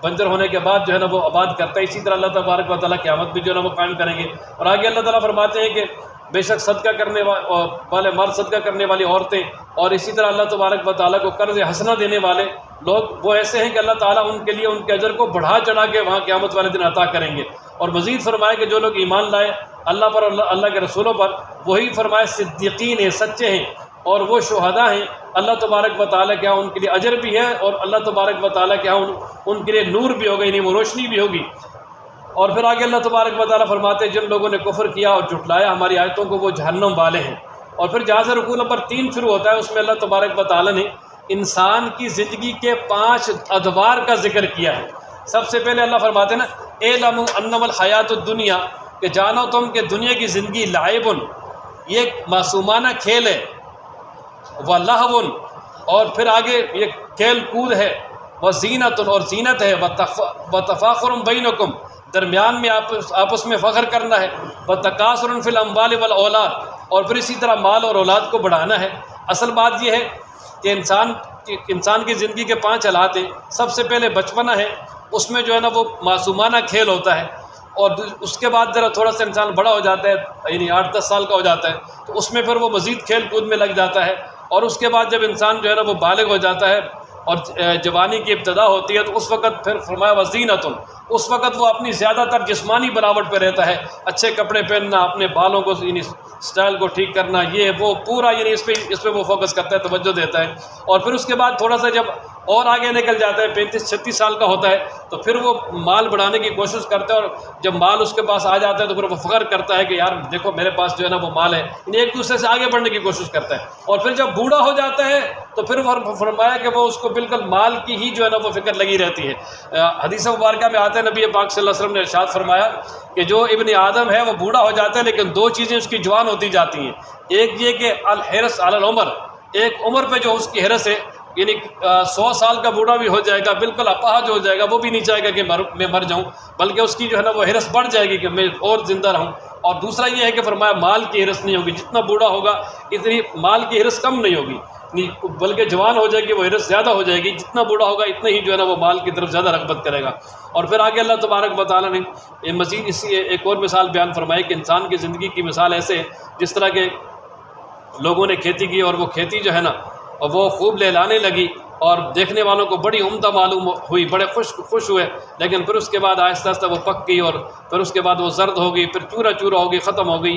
بنجر ہونے کے بعد جو ہے نا وہ آباد کرتا ہے، اسی طرح اللہ تبارک و تعالیٰ قیامت بھی جو ہے نا وہ قائم کریں گے۔ اور آگے اللہ تعالیٰ فرماتے ہیں کہ بے شک صدقہ کرنے والے مرد، صدقہ کرنے والی عورتیں، اور اسی طرح اللہ تبارک و تعالیٰ کو قرض حسنہ دینے والے لوگ وہ ایسے ہیں کہ اللہ تعالیٰ ان کے لیے ان کے اجر کو بڑھا چڑھا کے وہاں قیامت والے دن عطا کریں گے۔ اور مزید فرمایا کہ جو لوگ ایمان لائے اللہ پر اور اللہ کے رسولوں پر، وہی فرمائے صدیقین ہیں، سچے ہیں، اور وہ شہداء ہیں۔ اللہ تبارک و تعالیٰ کے ہاں ان کے لیے اجر بھی ہے اور اللہ تبارک و تعالیٰ کے ہاں ان کے لیے نور بھی ہوگا، یعنی وہ روشنی بھی ہوگی۔ اور پھر آگے اللہ تبارک و تعالیٰ فرماتے ہیں جن لوگوں نے کفر کیا اور جھٹلایا ہماری آیتوں کو وہ جہنم والے ہیں۔ اور پھر جہاں سے رکوع نمبر 3 شروع ہوتا ہے اس میں اللہ تبارک و تعالیٰ نے انسان کی زندگی کے 5 ادوار کا ذکر کیا ہے۔ سب سے پہلے اللہ فرماتے ہیں نا اعلموا انما الحیات الدنیا، کہ جانو تم کہ دنیا کی زندگی لعب، یہ ایک معصومانہ کھیل ہے، ولہو، اور پھر آگے یہ کھیل کود ہے، وزینت، اور زینت ہے، وتفاخر بینکم، درمیان میں آپس میں فخر کرنا ہے، وتکاثر فی الاموال والاولاد، اور پھر اسی طرح مال اور اولاد کو بڑھانا ہے۔ اصل بات یہ ہے کہ انسان کی زندگی کے 5 حالات ہیں۔ سب سے پہلے بچپنا ہے، اس میں جو ہے نا وہ معصومانہ کھیل ہوتا ہے، اور اس کے بعد ذرا تھوڑا سا انسان بڑا ہو جاتا ہے، یعنی 8-10 سال کا ہو جاتا ہے، تو اس میں پھر وہ مزید کھیل کود میں لگ جاتا ہے۔ اور اس کے بعد جب انسان جو ہے نا وہ بالغ ہو جاتا ہے اور جوانی کی ابتدا ہوتی ہے تو اس وقت پھر فرمایا وزینت، اس وقت وہ اپنی زیادہ تر جسمانی بناوٹ پہ رہتا ہے، اچھے کپڑے پہننا، اپنے بالوں کو یعنی سٹائل کو ٹھیک کرنا، یہ وہ پورا یعنی اس پہ وہ فوکس کرتا ہے، توجہ دیتا ہے۔ اور پھر اس کے بعد تھوڑا سا جب اور آگے نکل جاتا ہے، 35-36 سال کا ہوتا ہے، تو پھر وہ مال بڑھانے کی کوشش کرتا ہے، اور جب مال اس کے پاس آ جاتا ہے تو پھر وہ فخر کرتا ہے کہ یار دیکھو میرے پاس جو ہے نا وہ مال ہے، یعنی ایک دوسرے سے آگے بڑھنے کی کوشش کرتا ہے۔ اور پھر جب بوڑھا ہو جاتا ہے تو پھر فرمایا کہ وہ اس کو بالکل مال کی ہی جو ہے نا وہ فکر لگی رہتی ہے۔ حدیث مبارکہ میں آتا ہے نبی پاک صلی اللہ علیہ وسلم نے ارشاد فرمایا کہ جو ابن آدم ہے وہ بوڑھا ہو جاتا ہے لیکن 2 چیزیں اس کی جوان ہوتی جاتی ہیں۔ ایک یہ کہ الحرص علی العمر، ایک عمر پہ جو اس کی حرص ہے، یعنی 100 سال کا بوڑھا بھی ہو جائے گا، بالکل اپاہج ہو جائے گا، وہ بھی نہیں چاہے گا کہ میں مر جاؤں، بلکہ اس کی جو ہے نا وہ حرص بڑھ جائے گی کہ میں اور زندہ رہوں۔ اور دوسرا یہ ہے کہ فرمایا مال کی حرص نہیں ہوگی، جتنا بوڑھا ہوگا اتنی مال کی حرص کم نہیں ہوگی، بلکہ جوان ہو جائے گی وہ حرص زیادہ ہو جائے گی، جتنا بوڑھا ہوگا اتنا ہی جو ہے نا وہ مال کی طرف زیادہ رغبت کرے گا۔ اور پھر آگے اللہ تبارک و تعالیٰ نے مزید اسی ایک اور مثال بیان فرمائی کہ انسان کی زندگی کی مثال ایسے ہے جس طرح کے لوگوں نے کھیتی کی، اور وہ کھیتی جو ہے نا اور وہ خوب لہلانے لگی اور دیکھنے والوں کو بڑی عمدہ معلوم ہوئی، بڑے خوش ہوئے، لیکن پھر اس کے بعد آہستہ آہستہ وہ پک گئی اور پھر اس کے بعد وہ زرد ہو گئی، پھر چورا چورا ہو گئی، ختم ہو گئی۔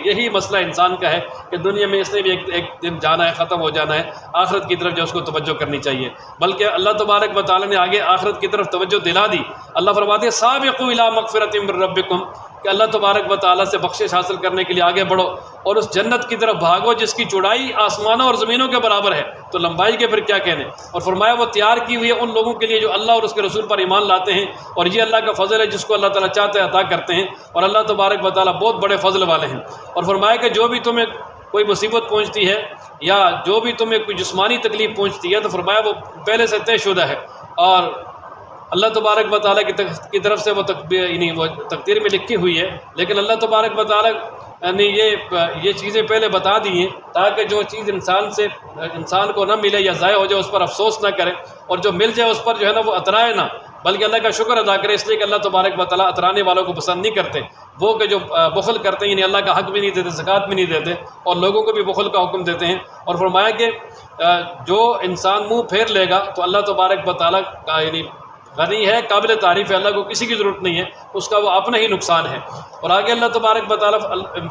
یہی مسئلہ انسان کا ہے کہ دنیا میں اس نے بھی ایک دن جانا ہے، ختم ہو جانا ہے، آخرت کی طرف جو اس کو توجہ کرنی چاہیے۔ بلکہ اللہ تبارک و تعالیٰ نے آگے آخرت کی طرف توجہ دلا دی۔ اللہ فرماتے ہیں سابقوا الی مغفرۃ من ربکم، کہ اللہ تبارک و تعالیٰ سے بخشش حاصل کرنے کے لیے آگے بڑھو اور اس جنت کی طرف بھاگو جس کی چوڑائی آسمانوں اور زمینوں کے برابر ہے، تو لمبائی کے پھر کیا کہنے۔ اور فرمایا وہ تیار کی ہوئی ہے ان لوگوں کے لیے جو اللہ اور اس کے رسول پر ایمان لاتے ہیں، اور یہ اللہ کا فضل ہے جس کو اللہ تعالیٰ چاہتے ہیں عطا کرتے ہیں، اور اللہ تبارک و تعالیٰ بہت بڑے فضل والے ہیں۔ اور فرمایا کہ جو بھی تمہیں کوئی مصیبت پہنچتی ہے یا جو بھی تمہیں کوئی جسمانی تکلیف پہنچتی ہے تو فرمایا وہ پہلے سے طے شدہ ہے، اور اللہ تبارک و تعالیٰ کی طرف سے وہ تقدیر میں لکھی ہوئی ہے، لیکن اللہ تبارک و تعالیٰ نے یہ چیزیں پہلے بتا دی ہیں تاکہ جو چیز انسان کو نہ ملے یا ضائع ہو جائے اس پر افسوس نہ کرے، اور جو مل جائے اس پر جو ہے نا وہ اترائے نہ، بلکہ اللہ کا شکر ادا کرے، اس لیے کہ اللہ تبارک و تعالیٰ اترانے والوں کو پسند نہیں کرتے۔ وہ کہ جو بخل کرتے ہیں یعنی اللہ کا حق بھی نہیں دیتے، زکوٰۃ بھی نہیں دیتے، اور لوگوں کو بھی بخل کا حکم دیتے ہیں۔ اور فرمایا کہ جو انسان منہ پھیر لے گا تو اللہ تبارک و تعالیٰ کا یعنی غنی ہے، قابل تعریف ہے، اللہ کو کسی کی ضرورت نہیں ہے، اس کا وہ اپنا ہی نقصان ہے۔ اور آگے اللہ تبارک و تعالیٰ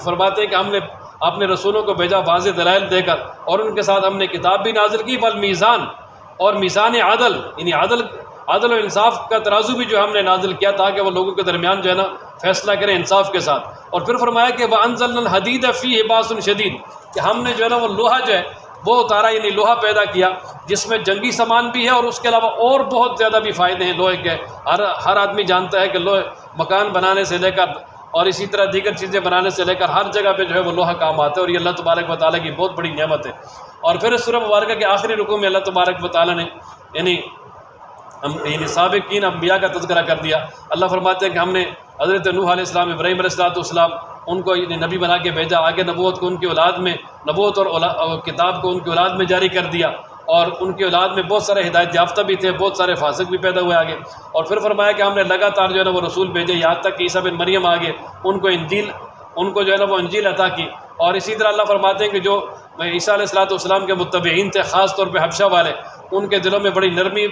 فرماتے ہیں کہ ہم نے اپنے رسولوں کو بھیجا واضح دلائل دے کر، اور ان کے ساتھ ہم نے کتاب بھی نازل کی، والمیزان، اور میزان عدل یعنی عدل و انصاف کا ترازو بھی جو ہم نے نازل کیا تاکہ وہ لوگوں کے درمیان جو ہے نا فیصلہ کریں انصاف کے ساتھ۔ اور پھر فرمایا کہ وَأَنزَلْنَا الْحَدِيدَ فِيهِ بَأْسٌ شَدِيدٌ، کہ ہم نے جو ہے نا وہ لوہا جو ہے وہ اتارا، یعنی لوہا پیدا کیا جس میں جنگی سامان بھی ہے اور اس کے علاوہ اور بہت زیادہ بھی فائدے ہیں لوہے کے۔ ہر آدمی جانتا ہے کہ لوہے مکان بنانے سے لے کر اور اسی طرح دیگر چیزیں بنانے سے لے کر ہر جگہ پہ جو ہے وہ لوہا کام آتا ہے، اور یہ اللہ تبارک و تعالیٰ کی بہت بڑی نعمت ہے۔ اور پھر اس سورہ مبارکہ کے آخری رکوع میں اللہ تبارک و تعالیٰ نے یعنی سابقین انبیاء کا تذکرہ کر دیا۔ اللہ فرماتے ہیں کہ ہم نے حضرت نوح علیہ السلام، ابراہیم علیہ السلام ان کو نبی بنا کے بھیجا، آگے نبوت کو ان کی اولاد میں، نبوت اور کتاب کو ان کی اولاد میں جاری کر دیا، اور ان کی اولاد میں بہت سارے ہدایت یافتہ بھی تھے، بہت سارے فاسق بھی پیدا ہوئے آگے۔ اور پھر فرمایا کہ ہم نے لگاتار جو ہے نا وہ رسول بھیجے، یہاں تک کہ عیسیٰ بن مریم آگے ان کو جو ہے نا وہ انجیل عطا کی۔ اور اسی طرح اللہ فرماتے ہیں کہ جو عیسیٰ علیہ السلام کے متبعین تھے، خاص طور پہ حبشہ والے، ان کے دلوں میں بڑی نرمی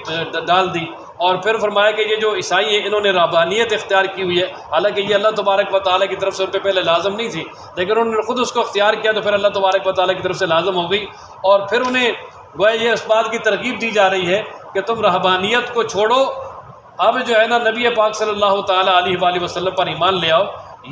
ڈال دی۔ اور پھر فرمایا کہ یہ جو عیسائی ہیں انہوں نے رہبانیت اختیار کی ہوئی ہے، حالانکہ یہ اللہ تبارک و تعالیٰ کی طرف سے ان پہ پہلے لازم نہیں تھی، لیکن انہوں نے خود اس کو اختیار کیا تو پھر اللہ تبارک و تعالیٰ کی طرف سے لازم ہو گئی۔ اور پھر انہیں گویا یہ اس بات کی ترغیب دی جا رہی ہے کہ تم رہبانیت کو چھوڑو، اب جو ہے نا نبی پاک صلی اللہ تعالیٰ علیہ وآلہ وسلم پر ایمان لے آؤ،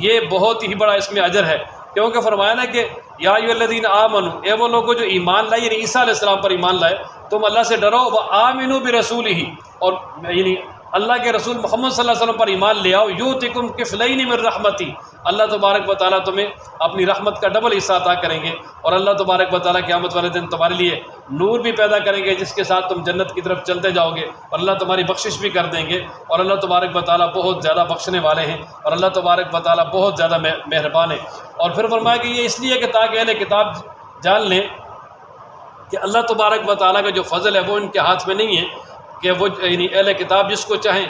یہ بہت ہی بڑا اس میں اجر ہے۔ کیونکہ فرمایا نا کہ یا ایھا الذین آمنوا، اے وہ لوگوں جو ایمان لائے یعنی عیسیٰ علیہ السلام پر ایمان لائے، تم اللہ سے ڈرو، وآمنوا برسولہ، اور یعنی اللہ کے رسول محمد صلی اللہ علیہ وسلم پر ایمان لے آؤ، یؤتکم کفلین من رحمتی، اللہ تبارک و تعالیٰ تمہیں اپنی رحمت کا ڈبل حصہ عطا کریں گے، اور اللہ تبارک و تعالیٰ قیامت والے دن تمہارے لیے نور بھی پیدا کریں گے جس کے ساتھ تم جنت کی طرف چلتے جاؤ گے، اور اللہ تمہاری بخشش بھی کر دیں گے، اور اللہ تبارک و تعالیٰ بہت زیادہ بخشنے والے ہیں، اور اللہ تبارک و تعالیٰ بہت زیادہ مہربان ہے۔ اور پھر فرمایا کہ یہ اس لیے کہ تاکہ اہل کتاب جان لیں کہ اللہ تبارک و تعالیٰ کا جو فضل ہے وہ ان کے ہاتھ میں نہیں ہے کہ وہ یعنی اہل کتاب جس کو چاہیں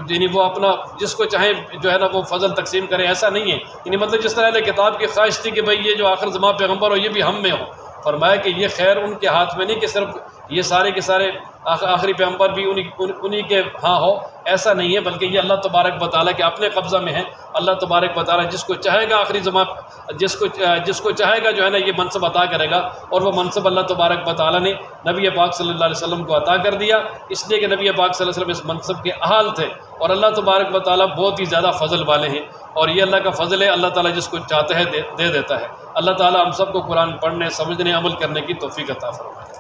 یعنی وہ اپنا جس کو چاہیں جو ہے نا وہ فضل تقسیم کریں، ایسا نہیں ہے۔ یعنی مطلب جس طرح اہل کتاب کی خواہش تھی کہ بھئی یہ جو آخر زمان پیغمبر ہو یہ بھی ہم میں ہو، فرمایا کہ یہ خیر ان کے ہاتھ میں نہیں کہ صرف یہ سارے کے سارے آخری پیغمبر بھی انہی کے ہاں ہو، ایسا نہیں ہے، بلکہ یہ اللہ تبارک و تعالیٰ کے اپنے قبضہ میں ہے۔ اللہ تبارک و تعالیٰ جس کو چاہے گا آخری زمان جس کو چاہے گا جو ہے نا یہ منصب عطا کرے گا، اور وہ منصب اللہ تبارک و تعالیٰ نے نبی پاک صلی اللہ علیہ وسلم کو عطا کر دیا، اس لیے کہ نبی پاک صلی اللہ علیہ وسلم اس منصب کے اہل تھے، اور اللہ تبارک و تعالیٰ بہت ہی زیادہ فضل والے ہیں، اور یہ اللہ کا فضل ہے، اللہ تعالیٰ جس کو چاہتا ہے دے دیتا ہے۔ اللہ تعالیٰ ہم سب کو قرآن پڑھنے، سمجھنے، عمل کرنے کی توفیق عطا فرمائے۔